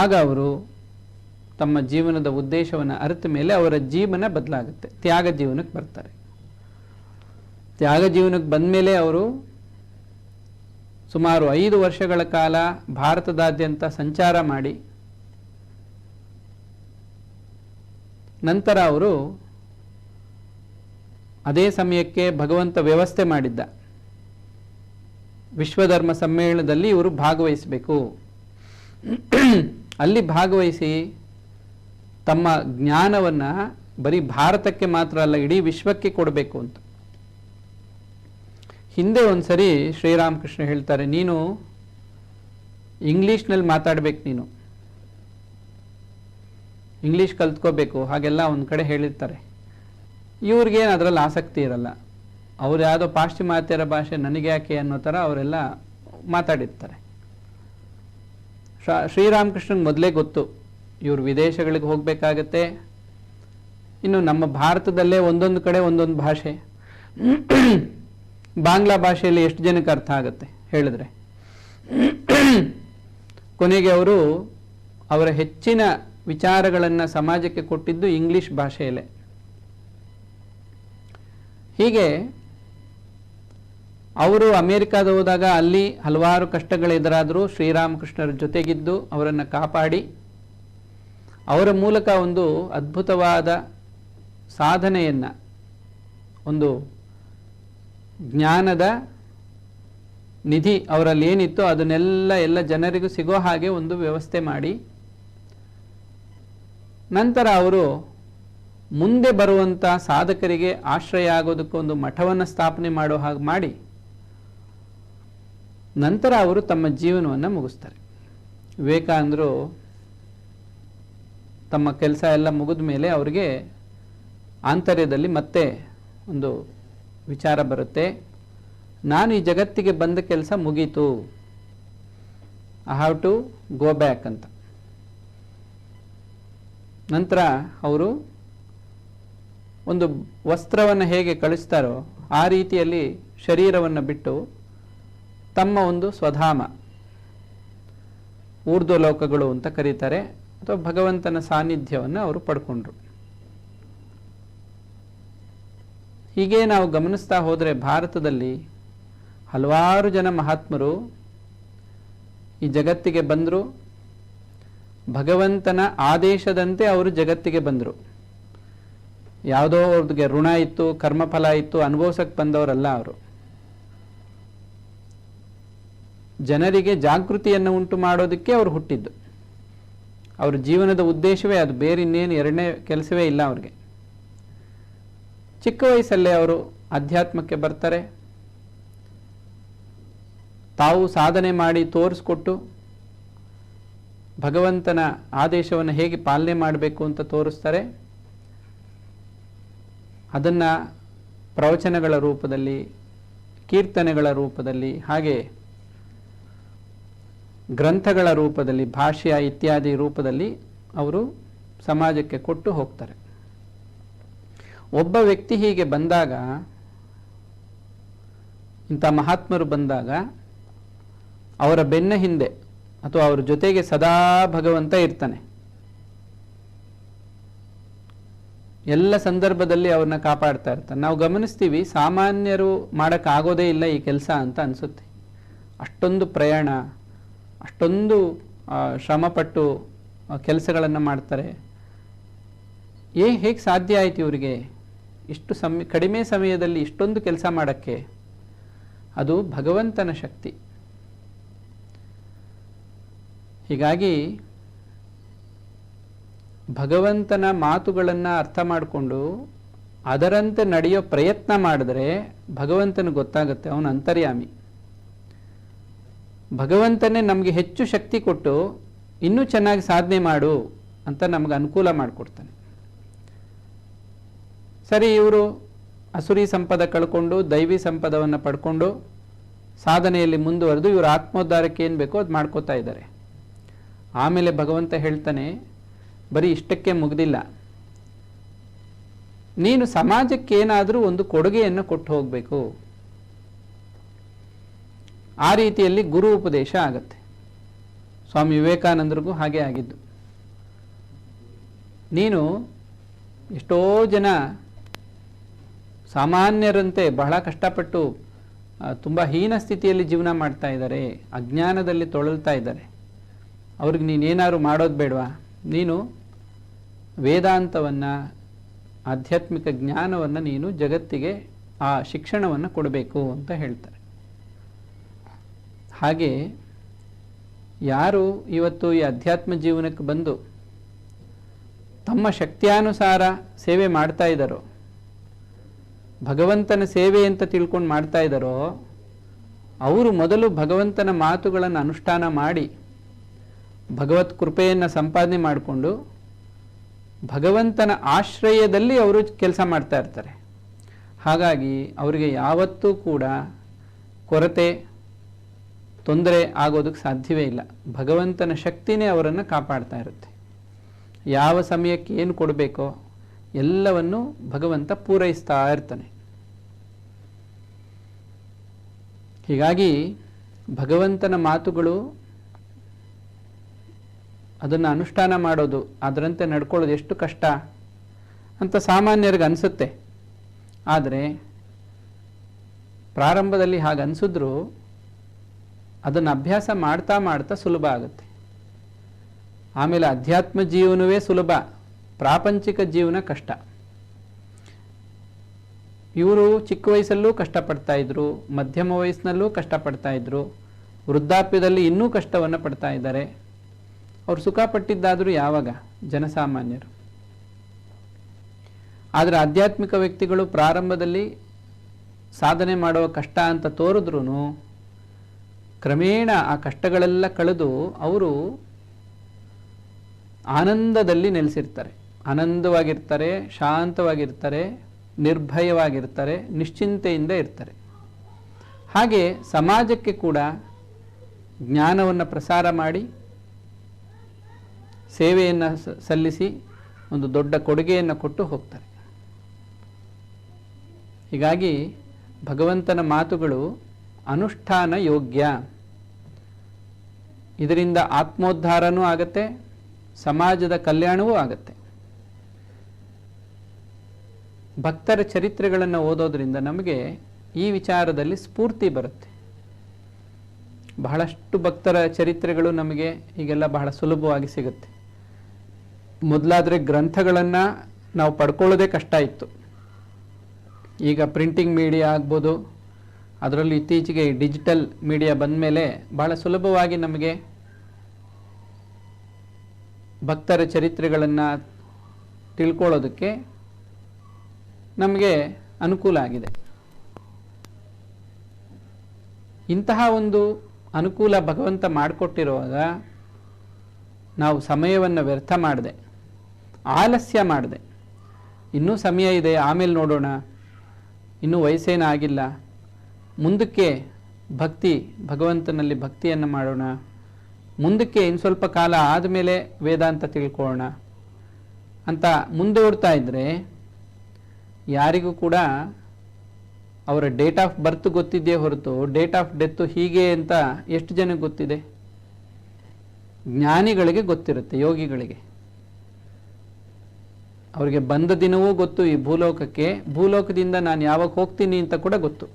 ಆಗ ಅವರು ತಮ್ಮ ಜೀವನದ ಉದ್ದೇಶವನ್ನು ಅರಿತ ಮೇಲೆ ಅವರ ಜೀವನ ಬದಲಾಗುತ್ತೆ. ತ್ಯಾಗ ಜೀವನಕ್ಕೆ ಬರ್ತಾರೆ. ತ್ಯಾಗ ಜೀವನಕ್ಕೆ ಬಂದ ಮೇಲೆ ಅವರು ಸುಮಾರು 5 ವರ್ಷಗಳ ಕಾಲ ಭಾರತದಾದ್ಯಂತ ಸಂಚಾರ ಮಾಡಿ, ನಂತರ ಅವರು ಅದೇ ಸಮಯಕ್ಕೆ ಭಗವಂತ ವ್ಯವಸ್ಥೆ ಮಾಡಿದ್ದ ವಿಶ್ವಧರ್ಮ ಸಮ್ಮೇಳನದಲ್ಲಿ ಇವರು ಭಾಗವಹಿಸಬೇಕು. ಅಲ್ಲಿ ಭಾಗವಹಿಸಿ ತಮ್ಮ ಜ್ಞಾನವನ್ನು ಬರೀ ಭಾರತಕ್ಕೆ ಮಾತ್ರ ಅಲ್ಲ, ಇಡೀ ವಿಶ್ವಕ್ಕೆ ಕೊಡಬೇಕು ಅಂತ. ಹಿಂದೆ ಒಂದ್ಸರಿ ಶ್ರೀರಾಮಕೃಷ್ಣ ಹೇಳ್ತಾರೆ, ನೀನು ಇಂಗ್ಲೀಷ್ನಲ್ಲಿ ಮಾತಾಡಬೇಕು, ನೀನು ಇಂಗ್ಲೀಷ್ ಕಲ್ತ್ಕೋಬೇಕು, ಹಾಗೆಲ್ಲ ಒಂದು ಕಡೆ ಹೇಳಿರ್ತಾರೆ. ಇವ್ರಿಗೇನು ಅದರಲ್ಲಿ ಆಸಕ್ತಿ ಇರಲ್ಲ. ಅವ್ರು ಯಾವುದೋ ಪಾಶ್ಚಿಮಾತ್ಯರ ಭಾಷೆ ನನಗೆ ಯಾಕೆ ಅನ್ನೋ ಥರ ಅವರೆಲ್ಲ ಮಾತಾಡಿರ್ತಾರೆ. ಶ್ರೀರಾಮಕೃಷ್ಣನ್ ಮೊದಲೇ ಗೊತ್ತು, ಇವರು ವಿದೇಶಗಳಿಗೆ ಹೋಗಬೇಕಾಗತ್ತೆ. ಇನ್ನು ನಮ್ಮ ಭಾರತದಲ್ಲೇ ಒಂದೊಂದು ಕಡೆ ಒಂದೊಂದು ಭಾಷೆ. ಬಾಂಗ್ಲಾ ಭಾಷೆಯಲ್ಲಿ ಎಷ್ಟು ಜನಕ್ಕೆ ಅರ್ಥ ಆಗುತ್ತೆ ಹೇಳಿದ್ರೆ. ಕೊನೆಗೆ ಅವರು ಅವರ ಹೆಚ್ಚಿನ ವಿಚಾರಗಳನ್ನು ಸಮಾಜಕ್ಕೆ ಕೊಟ್ಟಿದ್ದು ಇಂಗ್ಲಿಷ್ ಭಾಷೆಯಲ್ಲೇ. ಹೀಗೆ ಅವರು ಅಮೇರಿಕಾದ ಹೋದಾಗ ಅಲ್ಲಿ ಹಲವಾರು ಕಷ್ಟಗಳೆದುರಾದರೂ ಶ್ರೀರಾಮಕೃಷ್ಣರ ಜೊತೆಗಿದ್ದು ಅವರನ್ನು ಕಾಪಾಡಿ ಅವರ ಮೂಲಕ ಒಂದು ಅದ್ಭುತವಾದ ಸಾಧನೆಯನ್ನು, ಒಂದು ಜ್ಞಾನದ ನಿಧಿ ಅವರಲ್ಲಿ ಏನಿತ್ತು ಅದನ್ನೆಲ್ಲ ಎಲ್ಲ ಜನರಿಗೂ ಸಿಗೋ ಹಾಗೆ ಒಂದು ವ್ಯವಸ್ಥೆ ಮಾಡಿ, ನಂತರ ಅವರು ಮುಂದೆ ಬರುವಂಥ ಸಾಧಕರಿಗೆ ಆಶ್ರಯ ಆಗೋದಕ್ಕೊಂದು ಮಠವನ್ನು ಸ್ಥಾಪನೆ ಮಾಡೋ ಹಾಗೆ ಮಾಡಿ ನಂತರ ಅವರು ತಮ್ಮ ಜೀವನವನ್ನು ಮುಗಿಸ್ತಾರೆ. ವಿವೇಕಾನಂದರು ತಮ್ಮ ಕೆಲಸ ಎಲ್ಲ ಮುಗಿದ ಮೇಲೆ ಅವರಿಗೆ ಆಂತರ್ಯದಲ್ಲಿ ಮತ್ತೆ ಒಂದು ವಿಚಾರ ಬರುತ್ತೆ, ನಾನು ಈ ಜಗತ್ತಿಗೆ ಬಂದ ಕೆಲಸ ಮುಗೀತು, I have to go back ಅಂತ. ನಂತರ ಅವರು ಒಂದು ವಸ್ತ್ರವನ್ನು ಹೇಗೆ ಕಳಿಸ್ತಾರೋ ಆ ರೀತಿಯಲ್ಲಿ ಶರೀರವನ್ನು ಬಿಟ್ಟು ತಮ್ಮ ಒಂದು ಸ್ವಧಾಮ, ಊರ್ಧ್ವಲೋಕಗಳು ಅಂತ ಕರೀತಾರೆ, ಅಥವಾ ಭಗವಂತನ ಸಾನ್ನಿಧ್ಯವನ್ನು ಅವರು ಪಡ್ಕೊಂಡ್ರು. ಹೀಗೆ ನಾವು ಗಮನಿಸ್ತಾ ಹೋದರೆ ಭಾರತದಲ್ಲಿ ಹಲವಾರು ಜನ ಮಹಾತ್ಮರು ಈ ಜಗತ್ತಿಗೆ ಬಂದರು, ಭಗವಂತನ ಆದೇಶದಂತೆ ಅವರು ಜಗತ್ತಿಗೆ ಬಂದರು. ಯಾವುದೋ ಅವ್ರಿಗೆ ಋಣ ಇತ್ತು, ಕರ್ಮಫಲ ಇತ್ತು, ಅನುಭವಿಸಕ್ಕೆ ಬಂದವರಲ್ಲ ಅವರು. ಜನರಿಗೆ ಜಾಗೃತಿಯನ್ನು ಉಂಟು ಮಾಡೋದಕ್ಕೆ ಅವರು ಹುಟ್ಟಿದ್ದು. ಅವ್ರ ಜೀವನದ ಉದ್ದೇಶವೇ ಅದು, ಬೇರೆ ಇನ್ನೇನು ಎರಡನೇ ಕೆಲಸವೇ ಇಲ್ಲ ಅವ್ರಿಗೆ. ಚಿಕ್ಕ ವಯಸ್ಸಲ್ಲೇ ಅವರು ಅಧ್ಯಾತ್ಮಕ್ಕೆ ಬರ್ತಾರೆ, ತಾವು ಸಾಧನೆ ಮಾಡಿ ತೋರಿಸ್ಕೊಟ್ಟು ಭಗವಂತನ ಆದೇಶವನ್ನು ಹೇಗೆ ಪಾಲನೆ ಮಾಡಬೇಕು ಅಂತ ತೋರಿಸ್ತಾರೆ. ಅದನ್ನು ಪ್ರವಚನಗಳ ರೂಪದಲ್ಲಿ, ಕೀರ್ತನೆಗಳ ರೂಪದಲ್ಲಿ, ಹಾಗೆ ಗ್ರಂಥಗಳ ರೂಪದಲ್ಲಿ, ಭಾಷ್ಯ ಇತ್ಯಾದಿ ರೂಪದಲ್ಲಿ ಅವರು ಸಮಾಜಕ್ಕೆ ಕೊಟ್ಟು ಹೋಗ್ತಾರೆ. ಒಬ್ಬ ವ್ಯಕ್ತಿ ಹೀಗೆ ಬಂದಾಗ, ಇಂಥ ಮಹಾತ್ಮರು ಬಂದಾಗ ಅವರ ಬೆನ್ನ ಹಿಂದೆ ಅಥವಾ ಅವರ ಜೊತೆಗೆ ಸದಾ ಭಗವಂತ ಇರ್ತಾನೆ. ಎಲ್ಲ ಸಂದರ್ಭದಲ್ಲಿ ಅವ್ರನ್ನ ಕಾಪಾಡ್ತಾ ಇರ್ತಾನೆ. ನಾವು ಗಮನಿಸ್ತೀವಿ, ಸಾಮಾನ್ಯರು ಮಾಡೋಕ್ಕಾಗೋದೇ ಇಲ್ಲ ಈ ಕೆಲಸ ಅಂತ ಅನಿಸುತ್ತೆ. ಅಷ್ಟೊಂದು ಪ್ರಯಾಣ, ಅಷ್ಟೊಂದು ಶ್ರಮಪಟ್ಟು ಕೆಲಸಗಳನ್ನು ಮಾಡ್ತಾರೆ. ಹೇಗೆ ಸಾಧ್ಯ ಆಯಿತು ಇವರಿಗೆ ಇಷ್ಟು ಕಡಿಮೆ ಸಮಯದಲ್ಲಿ ಇಷ್ಟೊಂದು ಕೆಲಸ ಮಾಡೋಕ್ಕೆ? ಅದು ಭಗವಂತನ ಶಕ್ತಿ. ಹೀಗಾಗಿ ಭಗವಂತನ ಮಾತುಗಳನ್ನು ಅರ್ಥ ಮಾಡಿಕೊಂಡು ಅದರಂತೆ ನಡೆಯೋ ಪ್ರಯತ್ನ ಮಾಡಿದ್ರೆ ಭಗವಂತನಿಗೆ ಗೊತ್ತಾಗುತ್ತೆ ಅವನು ಅಂತರ್ಯಾಮಿ. ಭಗವಂತನೇ ನಮಗೆ ಹೆಚ್ಚು ಶಕ್ತಿ ಕೊಟ್ಟು ಇನ್ನೂ ಚೆನ್ನಾಗಿ ಸಾಧನೆ ಮಾಡು ಅಂತ ನಮಗೆ ಅನುಕೂಲ ಮಾಡಿಕೊಡ್ತಾನೆ. ಸರಿ, ಇವರು ಅಸುರಿ ಸಂಪದ ಕಳ್ಕೊಂಡು ದೈವಿ ಸಂಪದವನ್ನು ಪಡ್ಕೊಂಡು ಸಾಧನೆಯಲ್ಲಿ ಮುಂದುವರೆದು ಇವರು ಆತ್ಮೋದ್ಧಾರಕ್ಕೆ ಏನು ಬೇಕೋ ಅದು ಮಾಡ್ಕೋತಾ ಇದ್ದಾರೆ. ಆಮೇಲೆ ಭಗವಂತ ಹೇಳ್ತಾನೆ, ಬರೀ ಇಷ್ಟಕ್ಕೆ ಮುಗ್ದಿಲ್ಲ, ನೀನು ಸಮಾಜಕ್ಕೆ ಏನಾದರೂ ಒಂದು ಕೊಡುಗೆಯನ್ನು ಕೊಟ್ಟು ಹೋಗಬೇಕು. ಆ ರೀತಿಯಲ್ಲಿ ಗುರು ಉಪದೇಶ ಆಗತ್ತೆ. ಸ್ವಾಮಿ ವಿವೇಕಾನಂದರಿಗೂ ಹಾಗೆ ಆಗಿದ್ದು. ನೀನು ಎಷ್ಟೋ ಜನ ಸಾಮಾನ್ಯರಂತೆ ಬಹಳ ಕಷ್ಟಪಟ್ಟು ತುಂಬ ಹೀನ ಸ್ಥಿತಿಯಲ್ಲಿ ಜೀವನ ಮಾಡ್ತಾ ಇದ್ದಾರೆ, ಅಜ್ಞಾನದಲ್ಲಿ ತೊಳಲ್ತಾ ಇದ್ದಾರೆ. ಅವ್ರಿಗೆ ನೀನೇನಾದ್ರು ಮಾಡೋದು ಬೇಡವಾ? ನೀನು ವೇದಾಂತವನ್ನು, ಆಧ್ಯಾತ್ಮಿಕ ಜ್ಞಾನವನ್ನು ನೀನು ಜಗತ್ತಿಗೆ ಆ ಶಿಕ್ಷಣವನ್ನು ಕೊಡಬೇಕು ಅಂತ ಹೇಳ್ತಾರೆ. ಹಾಗೆ ಯಾರು ಇವತ್ತು ಈ ಅಧ್ಯಾತ್ಮ ಜೀವನಕ್ಕೆ ಬಂದು ತಮ್ಮ ಶಕ್ತಿಯಾನುಸಾರ ಸೇವೆ ಮಾಡ್ತಾ ಇದ್ದಾರೋ, ಭಗವಂತನ ಸೇವೆ ಅಂತ ತಿಳ್ಕೊಂಡು ಮಾಡ್ತಾ ಇದ್ದಾರೋ, ಅವರು ಮೊದಲು ಭಗವಂತನ ಮಾತುಗಳನ್ನು ಅನುಷ್ಠಾನ ಮಾಡಿ ಭಗವತ್ ಕೃಪೆಯನ್ನು ಸಂಪಾದನೆ ಮಾಡಿಕೊಂಡು ಭಗವಂತನ ಆಶ್ರಯದಲ್ಲಿ ಅವರು ಕೆಲಸ ಮಾಡ್ತಾ ಇರ್ತಾರೆ. ಹಾಗಾಗಿ ಅವರಿಗೆ ಯಾವತ್ತೂ ಕೂಡ ಕೊರತೆ, ತೊಂದರೆ ಆಗೋದಕ್ಕೆ ಸಾಧ್ಯವೇ ಇಲ್ಲ. ಭಗವಂತನ ಶಕ್ತಿನೇ ಅವರನ್ನು ಕಾಪಾಡ್ತಾ ಇರುತ್ತೆ. ಯಾವ ಸಮಯಕ್ಕೆ ಏನು ಕೊಡಬೇಕೋ ಎಲ್ಲವನ್ನು ಭಗವಂತ ಪೂರೈಸ್ತಾ ಇರ್ತಾನೆ. ಹೀಗಾಗಿ ಭಗವಂತನ ಮಾತುಗಳು ಅದನ್ನು ಅನುಷ್ಠಾನ ಮಾಡೋದು, ಅದರಂತೆ ನಡ್ಕೊಳ್ಳೋದು ಎಷ್ಟು ಕಷ್ಟ ಅಂತ ಸಾಮಾನ್ಯರಿಗೆ ಅನಿಸುತ್ತೆ. ಆದರೆ ಪ್ರಾರಂಭದಲ್ಲಿ ಹಾಗೆ ಅನಿಸಿದ್ರೂ ಅದನ್ನು ಅಭ್ಯಾಸ ಮಾಡ್ತಾ ಮಾಡ್ತಾ ಸುಲಭ ಆಗುತ್ತೆ. ಆಮೇಲೆ ಅಧ್ಯಾತ್ಮ ಜೀವನವೇ ಸುಲಭ, ಪ್ರಾಪಂಚಿಕ ಜೀವನ ಕಷ್ಟ. ಇವರು ಚಿಕ್ಕ ವಯಸ್ಸಲ್ಲೂ ಕಷ್ಟಪಡ್ತಾ ಇದ್ರು, ಮಧ್ಯಮ ವಯಸ್ಸಿನಲ್ಲೂ ಕಷ್ಟಪಡ್ತಾ ಇದ್ರು, ವೃದ್ಧಾಪ್ಯದಲ್ಲಿ ಇನ್ನೂ ಕಷ್ಟವನ್ನು ಪಡ್ತಾ ಇದ್ದಾರೆ. ಅವರು ಸುಖ ಪಟ್ಟಿದ್ದಾದರೂ ಯಾವಾಗ? ಜನಸಾಮಾನ್ಯರು. ಆದರೆ ಆಧ್ಯಾತ್ಮಿಕ ವ್ಯಕ್ತಿಗಳು ಪ್ರಾರಂಭದಲ್ಲಿ ಸಾಧನೆ ಮಾಡುವ ಕಷ್ಟ ಅಂತ ತೋರಿದ್ರೂ ಕ್ರಮೇಣ ಆ ಕಷ್ಟಗಳೆಲ್ಲ ಕಳೆದು ಅವರು ಆನಂದದಲ್ಲಿ ನೆಲೆಸಿರ್ತಾರೆ. ಆನಂದವಾಗಿರ್ತಾರೆ, ಶಾಂತವಾಗಿರ್ತಾರೆ, ನಿರ್ಭಯವಾಗಿರ್ತಾರೆ, ನಿಶ್ಚಿಂತೆಯಿಂದ ಇರ್ತಾರೆ. ಹಾಗೆ ಸಮಾಜಕ್ಕೆ ಕೂಡ ಜ್ಞಾನವನ್ನು ಪ್ರಸಾರ ಮಾಡಿ ಸೇವೆಯನ್ನು ಸಲ್ಲಿಸಿ ಒಂದು ದೊಡ್ಡ ಕೊಡುಗೆಯನ್ನು ಕೊಟ್ಟು ಹೋಗ್ತಾರೆ. ಹೀಗಾಗಿ ಭಗವಂತನ ಮಾತುಗಳು ಅನುಷ್ಠಾನ ಯೋಗ್ಯ. ಇದರಿಂದ ಆತ್ಮೋದ್ಧಾರನೂ ಆಗತ್ತೆ, ಸಮಾಜದ ಕಲ್ಯಾಣವೂ ಆಗತ್ತೆ. ಭಕ್ತರ ಚರಿತ್ರೆಗಳನ್ನು ಓದೋದ್ರಿಂದ ನಮಗೆ ಈ ವಿಚಾರದಲ್ಲಿ ಸ್ಫೂರ್ತಿ ಬರುತ್ತೆ. ಬಹಳಷ್ಟು ಭಕ್ತರ ಚರಿತ್ರೆಗಳು ನಮಗೆ ಈಗೆಲ್ಲ ಬಹಳ ಸುಲಭವಾಗಿ ಸಿಗುತ್ತೆ. ಮೊದಲಾದರೆ ಗ್ರಂಥಗಳನ್ನು ನಾವು ಪಡ್ಕೊಳ್ಳೋದೇ ಕಷ್ಟ ಇತ್ತು. ಈಗ ಪ್ರಿಂಟಿಂಗ್ ಮೀಡಿಯಾ ಆಗ್ಬೋದು, ಅದರಲ್ಲಿ ಇತ್ತೀಚೆಗೆ ಡಿಜಿಟಲ್ ಮೀಡಿಯಾ ಬಂದ ಮೇಲೆ ಬಹಳ ಸುಲಭವಾಗಿ ನಮಗೆ ಭಕ್ತರ ಚರಿತ್ರೆಗಳನ್ನು ತಿಳ್ಕೊಳ್ಳೋದಕ್ಕೆ ನಮಗೆ ಅನುಕೂಲ ಆಗಿದೆ. ಇಂತಹ ಒಂದು ಅನುಕೂಲ ಭಗವಂತ ಮಾಡಿಕೊಟ್ಟಿರುವಾಗ ನಾವು ಸಮಯವನ್ನು ವ್ಯರ್ಥ ಮಾಡದೆ, ಆಲಸ್ಯ ಮಾಡದೆ, ಇನ್ನೂ ಸಮಯ ಇದೆ, ಆಮೇಲೆ ನೋಡೋಣ, ಇನ್ನೂ ವಯಸ್ಸೇನೂ ಆಗಿಲ್ಲ, ಮುಂದಕ್ಕೆ ಭಗವಂತನಲ್ಲಿ ಭಕ್ತಿಯನ್ನು ಮಾಡೋಣ, ಮುಂದಕ್ಕೆ ಇನ್ನು ಸ್ವಲ್ಪ ಕಾಲ ಆದಮೇಲೆ ವೇದಾಂತ ತಿಳ್ಕೊಳ್ಳೋಣ ಅಂತ ಮುಂದೆ ಓಡ್ತಾ ಇದ್ದರೆ ಯಾರಿಗೂ ಕೂಡ ಅವರ ಡೇಟ್ ಆಫ್ ಬರ್ತ್ ಗೊತ್ತಿದೆಯೇ ಹೊರತು ಡೇಟ್ ಆಫ್ ಡೆತ್ ಹೀಗೆ ಅಂತ ಎಷ್ಟು ಜನಕ್ಕೆ ಗೊತ್ತಿದೆ? ಜ್ಞಾನಿಗಳಿಗೆ ಗೊತ್ತಿರುತ್ತೆ, ಯೋಗಿಗಳಿಗೆ. ಅವರಿಗೆ ಬಂದ ದಿನವೂ ಗೊತ್ತು ಈ ಭೂಲೋಕಕ್ಕೆ, ಭೂಲೋಕದಿಂದ ನಾನು ಯಾವಾಗ ಹೋಗ್ತೀನಿ ಅಂತ ಕೂಡ ಗೊತ್ತು.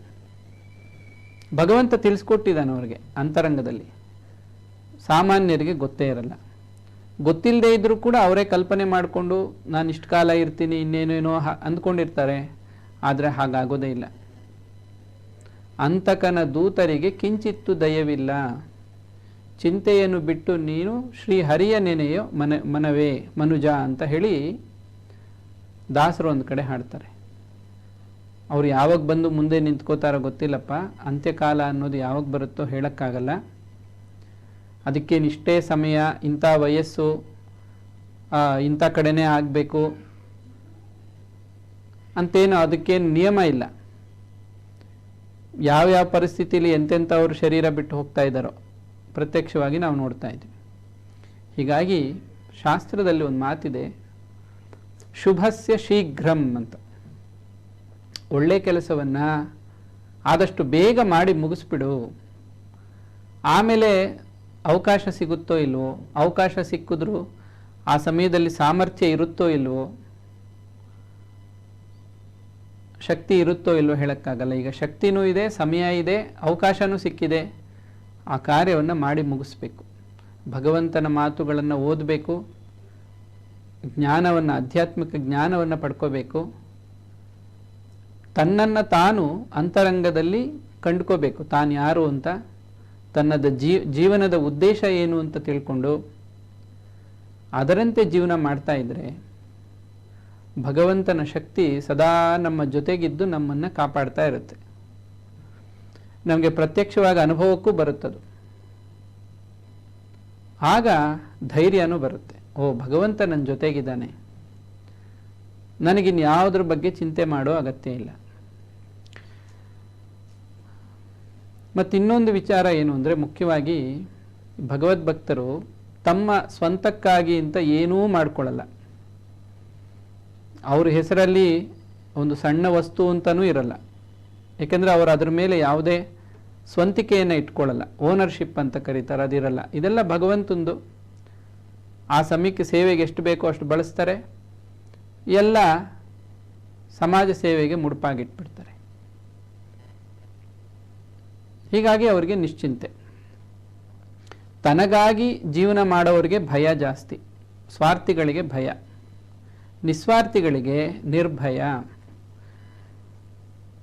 ಭಗವಂತ ತಿಳಿಸ್ಕೊಟ್ಟಿದ್ದಾನೆ ಅವ್ರಿಗೆ ಅಂತರಂಗದಲ್ಲಿ. ಸಾಮಾನ್ಯರಿಗೆ ಗೊತ್ತೇ ಇರಲ್ಲ. ಗೊತ್ತಿಲ್ಲದೆ ಇದ್ರೂ ಕೂಡ ಅವರೇ ಕಲ್ಪನೆ ಮಾಡಿಕೊಂಡು ನಾನು ಇಷ್ಟು ಕಾಲ ಇರ್ತೀನಿ, ಇನ್ನೇನೇನೋ ಅಂದ್ಕೊಂಡಿರ್ತಾರೆ. ಆದರೆ ಹಾಗಾಗೋದೇ ಇಲ್ಲ. ಅಂತಕನ ದೂತರಿಗೆ ಕಿಂಚಿತ್ತು ದಯವಿಲ್ಲ, ಚಿಂತೆಯನ್ನು ಬಿಟ್ಟು ನೀನು ಶ್ರೀಹರಿಯ ನೆನೆಯೋ ಮನವೇ ಮನುಜ ಅಂತ ಹೇಳಿ ದಾಸರು ಒಂದು ಕಡೆ ಹಾಡ್ತಾರೆ. ಅವ್ರು ಯಾವಾಗ ಬಂದು ಮುಂದೆ ನಿಂತ್ಕೋತಾರೋ ಗೊತ್ತಿಲ್ಲಪ್ಪ. ಅಂತ್ಯಕಾಲ ಅನ್ನೋದು ಯಾವಾಗ ಬರುತ್ತೋ ಹೇಳೋಕ್ಕಾಗಲ್ಲ. ಅದಕ್ಕೇನಿಷ್ಟೇ ಸಮಯ, ಇಂಥ ವಯಸ್ಸು, ಇಂಥ ಕಡೆನೇ ಆಗಬೇಕು ಅಂತೇನು ಅದಕ್ಕೇನು ನಿಯಮ ಇಲ್ಲ. ಯಾವ್ಯಾವ ಪರಿಸ್ಥಿತಿಯಲ್ಲಿ ಎಂತೆಂಥವ್ರು ಶರೀರ ಬಿಟ್ಟು ಹೋಗ್ತಾ ಇದ್ದಾರೋ ಪ್ರತ್ಯಕ್ಷವಾಗಿ ನಾವು ನೋಡ್ತಾ ಇದ್ದೀವಿ. ಹೀಗಾಗಿ ಶಾಸ್ತ್ರದಲ್ಲಿ ಒಂದು ಮಾತಿದೆ, ಶುಭಸ್ಯ ಶೀಘ್ರಂ ಅಂತ. ಒಳ್ಳೆ ಕೆಲಸವನ್ನು ಆದಷ್ಟು ಬೇಗ ಮಾಡಿ ಮುಗಿಸ್ಬಿಡು. ಆಮೇಲೆ ಅವಕಾಶ ಸಿಗುತ್ತೋ ಇಲ್ವೋ, ಅವಕಾಶ ಸಿಕ್ಕಿದ್ರೂ ಆ ಸಮಯದಲ್ಲಿ ಸಾಮರ್ಥ್ಯ ಇರುತ್ತೋ ಇಲ್ವೋ, ಶಕ್ತಿ ಇರುತ್ತೋ ಇಲ್ವೋ ಹೇಳೋಕ್ಕಾಗಲ್ಲ. ಈಗ ಶಕ್ತಿನೂ ಇದೆ, ಸಮಯ ಇದೆ, ಅವಕಾಶನೂ ಸಿಕ್ಕಿದೆ. ಆ ಕಾರ್ಯವನ್ನು ಮಾಡಿ ಮುಗಿಸ್ಬೇಕು. ಭಗವಂತನ ಮಾತುಗಳನ್ನು ಓದಬೇಕು, ಜ್ಞಾನವನ್ನು, ಆಧ್ಯಾತ್ಮಿಕ ಜ್ಞಾನವನ್ನು ಪಡ್ಕೋಬೇಕು, ತನ್ನನ್ನು ತಾನು ಅಂತರಂಗದಲ್ಲಿ ಕಂಡುಕೋಬೇಕು, ತಾನು ಯಾರು ಅಂತ, ತನ್ನದ ಜೀವನದ ಉದ್ದೇಶ ಏನು ಅಂತ ತಿಳ್ಕೊಂಡು ಅದರಂತೆ ಜೀವನ ಮಾಡ್ತಾ ಇದ್ದರೆ ಭಗವಂತನ ಶಕ್ತಿ ಸದಾ ನಮ್ಮ ಜೊತೆಗಿದ್ದು ನಮ್ಮನ್ನು ಕಾಪಾಡ್ತಾ ಇರುತ್ತೆ. ನಮಗೆ ಪ್ರತ್ಯಕ್ಷವಾಗಿ ಅನುಭವಕ್ಕೂ ಬರುತ್ತದು. ಆಗ ಧೈರ್ಯನೂ ಬರುತ್ತೆ. ಓ, ಭಗವಂತ ನನ್ನ ಜೊತೆಗಿದ್ದಾನೆ, ನನಗಿನ್ಯಾವುದ್ರ ಬಗ್ಗೆ ಚಿಂತೆ ಮಾಡೋ ಅಗತ್ಯ ಇಲ್ಲ. ಮತ್ತು ಇನ್ನೊಂದು ವಿಚಾರ ಏನು ಅಂದರೆ, ಮುಖ್ಯವಾಗಿ ಭಗವದ್ಭಕ್ತರು ತಮ್ಮ ಸ್ವಂತಕ್ಕಾಗಿ ಅಂತ ಏನೂ ಮಾಡ್ಕೊಳ್ಳಲ್ಲ. ಅವ್ರ ಹೆಸರಲ್ಲಿ ಒಂದು ಸಣ್ಣ ವಸ್ತು ಅಂತಲೂ ಇರಲ್ಲ. ಏಕೆಂದರೆ ಅವರು ಅದ್ರ ಮೇಲೆ ಯಾವುದೇ ಸ್ವಂತಿಕೆಯನ್ನು ಇಟ್ಕೊಳ್ಳಲ್ಲ. ಓನರ್ಶಿಪ್ ಅಂತ ಕರೀತಾರೆ, ಅದಿರಲ್ಲ. ಇದೆಲ್ಲ ಭಗವಂತಂದು. ಆ ಸಮಯಕ್ಕೆ ಸೇವೆಗೆ ಎಷ್ಟು ಬೇಕೋ ಅಷ್ಟು ಬಳಸ್ತಾರೆ, ಎಲ್ಲ ಸಮಾಜ ಸೇವೆಗೆ ಮುಡುಪಾಗಿಟ್ಬಿಡ್ತಾರೆ. ಹೀಗಾಗಿ ಅವರಿಗೆ ನಿಶ್ಚಿಂತೆ. ತನಗಾಗಿ ಜೀವನ ಮಾಡೋರಿಗೆ ಭಯ ಜಾಸ್ತಿ, ಸ್ವಾರ್ಥಿಗಳಿಗೆ ಭಯ, ನಿಸ್ವಾರ್ಥಿಗಳಿಗೆ ನಿರ್ಭಯ.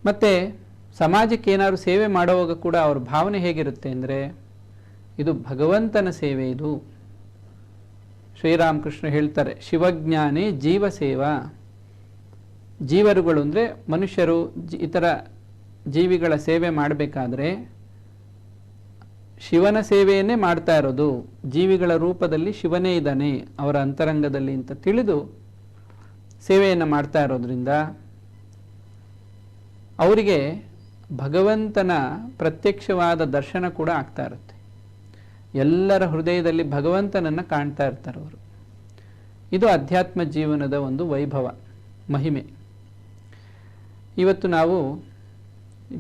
ಮತ್ತು ಸಮಾಜಕ್ಕೆ ಏನಾದ್ರು ಸೇವೆ ಮಾಡುವಾಗ ಕೂಡ ಅವ್ರ ಭಾವನೆ ಹೇಗಿರುತ್ತೆ ಅಂದರೆ, ಇದು ಭಗವಂತನ ಸೇವೆ. ಇದು ಶ್ರೀರಾಮಕೃಷ್ಣ ಹೇಳ್ತಾರೆ, ಶಿವಜ್ಞಾನೇ ಜೀವ ಸೇವಾ. ಜೀವರುಗಳು ಅಂದರೆ ಮನುಷ್ಯರು ಇತರ ಜೀವಿಗಳ ಸೇವೆ ಮಾಡಬೇಕಾದ್ರೆ ಶಿವನ ಸೇವೆಯನ್ನೇ ಮಾಡ್ತಾ ಇರೋದು, ಜೀವಿಗಳ ರೂಪದಲ್ಲಿ ಶಿವನೇ ಇದ್ದಾನೆ ಅವರ ಅಂತರಂಗದಲ್ಲಿ ಅಂತ ತಿಳಿದು ಸೇವೆಯನ್ನು ಮಾಡ್ತಾ ಇರೋದ್ರಿಂದ ಅವರಿಗೆ ಭಗವಂತನ ಪ್ರತ್ಯಕ್ಷವಾದ ದರ್ಶನ ಕೂಡ ಆಗ್ತಾ ಇರುತ್ತೆ. ಎಲ್ಲರ ಹೃದಯದಲ್ಲಿ ಭಗವಂತನನ್ನು ಕಾಣ್ತಾ ಇರ್ತಾರೆ ಅವರು. ಇದು ಅಧ್ಯಾತ್ಮ ಜೀವನದ ಒಂದು ವೈಭವ, ಮಹಿಮೆ. ಇವತ್ತು ನಾವು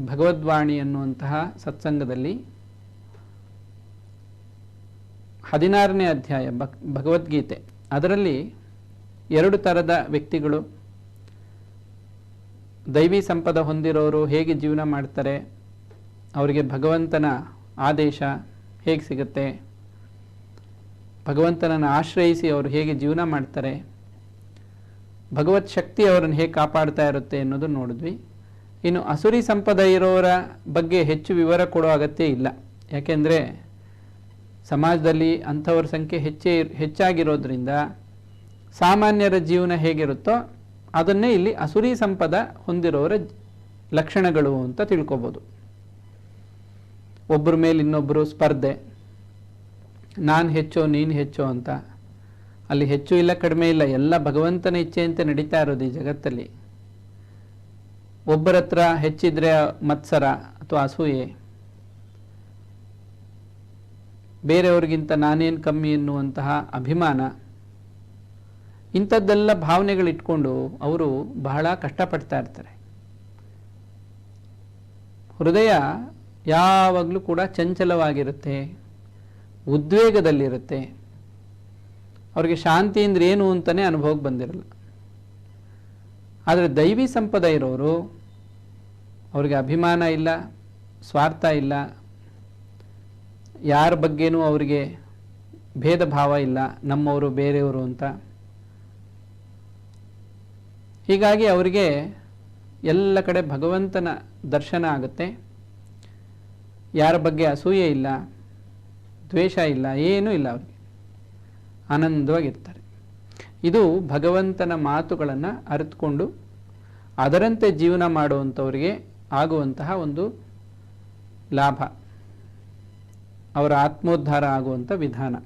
ಭಗವದ್ವಾಣಿ ಅನ್ನುವಂತಹ ಸತ್ಸಂಗದಲ್ಲಿ 16ನೇ ಅಧ್ಯಾಯ ಭಗವದ್ಗೀತೆ, ಅದರಲ್ಲಿ 2 ಥರದ ವ್ಯಕ್ತಿಗಳು, ದೈವಿ ಸಂಪದ ಹೊಂದಿರೋರು ಹೇಗೆ ಜೀವನ ಮಾಡ್ತಾರೆ, ಅವರಿಗೆ ಭಗವಂತನ ಆದೇಶ ಹೇಗೆ ಸಿಗುತ್ತೆ, ಭಗವಂತನನ್ನು ಆಶ್ರಯಿಸಿ ಅವರು ಹೇಗೆ ಜೀವನ ಮಾಡ್ತಾರೆ, ಭಗವತ್ ಶಕ್ತಿ ಅವರನ್ನು ಹೇಗೆ ಕಾಪಾಡ್ತಾ ಇರುತ್ತೆ ಅನ್ನೋದು ನೋಡಿದ್ವಿ. ಇನ್ನು ಅಸುರಿ ಸಂಪದ ಇರೋರ ಬಗ್ಗೆ ಹೆಚ್ಚು ವಿವರ ಕೊಡೋ ಅಗತ್ಯ ಇಲ್ಲ. ಯಾಕೆಂದರೆ ಸಮಾಜದಲ್ಲಿ ಅಂಥವ್ರ ಸಂಖ್ಯೆ ಹೆಚ್ಚಾಗಿರೋದ್ರಿಂದ ಸಾಮಾನ್ಯರ ಜೀವನ ಹೇಗಿರುತ್ತೋ ಅದನ್ನೇ ಇಲ್ಲಿ ಅಸುರಿ ಸಂಪದ ಹೊಂದಿರೋರ ಲಕ್ಷಣಗಳು ಅಂತ ತಿಳ್ಕೊಬೋದು. ಒಬ್ಬರ ಮೇಲೆ ಇನ್ನೊಬ್ಬರು ಸ್ಪರ್ಧೆ, ನಾನು ಹೆಚ್ಚೋ ನೀನು ಹೆಚ್ಚೋ ಅಂತ. ಅಲ್ಲಿ ಹೆಚ್ಚು ಇಲ್ಲ ಕಡಿಮೆ ಇಲ್ಲ, ಎಲ್ಲ ಭಗವಂತನ ಇಚ್ಛೆಯಂತೆ ನಡೀತಾ ಇರೋದು ಈ ಜಗತ್ತಲ್ಲಿ. ಒಬ್ಬರ ಹತ್ರ ಹೆಚ್ಚಿದ್ರೆ ಮತ್ಸರ ಅಥವಾ ಅಸೂಯೆ, ಬೇರೆಯವ್ರಿಗಿಂತ ನಾನೇನು ಕಮ್ಮಿ ಎನ್ನುವಂತಹ ಅಭಿಮಾನ, ಇಂಥದ್ದೆಲ್ಲ ಭಾವನೆಗಳಿಟ್ಕೊಂಡು ಅವರು ಬಹಳ ಕಷ್ಟಪಡ್ತಾ ಇರ್ತಾರೆ. ಹೃದಯ ಯಾವಾಗಲೂ ಕೂಡ ಚಂಚಲವಾಗಿರುತ್ತೆ, ಉದ್ವೇಗದಲ್ಲಿರುತ್ತೆ. ಅವ್ರಿಗೆ ಶಾಂತಿ ಅಂದ್ರೆ ಏನು ಅಂತಲೇ ಅನುಭವಕ್ಕೆ ಬಂದಿರಲ್ಲ. ಆದರೆ ದೈವಿ ಸಂಪದ ಇರೋರು, ಅವ್ರಿಗೆ ಅಭಿಮಾನ ಇಲ್ಲ, ಸ್ವಾರ್ಥ ಇಲ್ಲ, ಯಾರ ಬಗ್ಗೆನೂ ಅವರಿಗೆ ಭೇದ ಭಾವ ಇಲ್ಲ, ನಮ್ಮವರು ಬೇರೆಯವರು ಅಂತ. ಹೀಗಾಗಿ ಅವರಿಗೆ ಎಲ್ಲ ಕಡೆ ಭಗವಂತನ ದರ್ಶನ ಆಗುತ್ತೆ. ಯಾರ ಬಗ್ಗೆ ಅಸೂಯೆ ಇಲ್ಲ, ದ್ವೇಷ ಇಲ್ಲ, ಏನೂ ಇಲ್ಲ, ಅವರಿಗೆ ಆನಂದವಾಗಿರ್ತಾರೆ. ಇದು ಭಗವಂತನ ಮಾತುಗಳನ್ನು ಅರಿತುಕೊಂಡು ಅದರಂತೆ ಜೀವನ ಮಾಡುವಂಥವರಿಗೆ ಆಗುವಂತಹ ಒಂದು ಲಾಭ, ಅವರ ಆತ್ಮೋದ್ಧಾರ ಆಗುವಂಥ ವಿಧಾನ.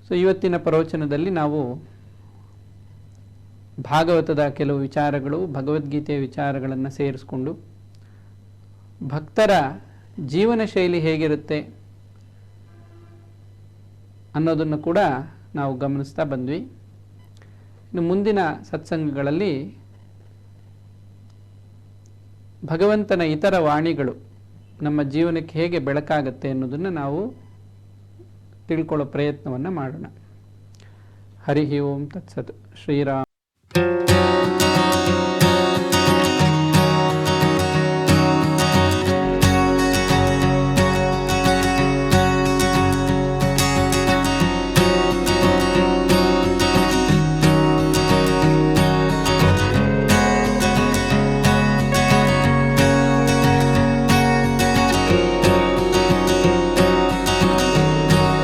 ಸೊ ಇವತ್ತಿನ ಪ್ರವಚನದಲ್ಲಿ ನಾವು ಭಾಗವತದ ಕೆಲವು ವಿಚಾರಗಳು, ಭಗವದ್ಗೀತೆಯ ವಿಚಾರಗಳನ್ನು ಸೇರಿಸ್ಕೊಂಡು ಭಕ್ತರ ಜೀವನ ಶೈಲಿ ಹೇಗಿರುತ್ತೆ ಅನ್ನೋದನ್ನು ಕೂಡ ನಾವು ಗಮನಿಸ್ತಾ ಬಂದ್ವಿ. ಇನ್ನು ಮುಂದಿನ ಸತ್ಸಂಗಗಳಲ್ಲಿ ಭಗವಂತನ ಇತರ ವಾಣಿಗಳು ನಮ್ಮ ಜೀವನಕ್ಕೆ ಹೇಗೆ ಬೆಳಕಾಗುತ್ತೆ ಅನ್ನೋದನ್ನು ನಾವು ತಿಳ್ಕೊಳ್ಳೋ ಪ್ರಯತ್ನವನ್ನು ಮಾಡೋಣ. ಹರಿ ಓಂ ತತ್ಸತ್. ಶ್ರೀರಾಮ್.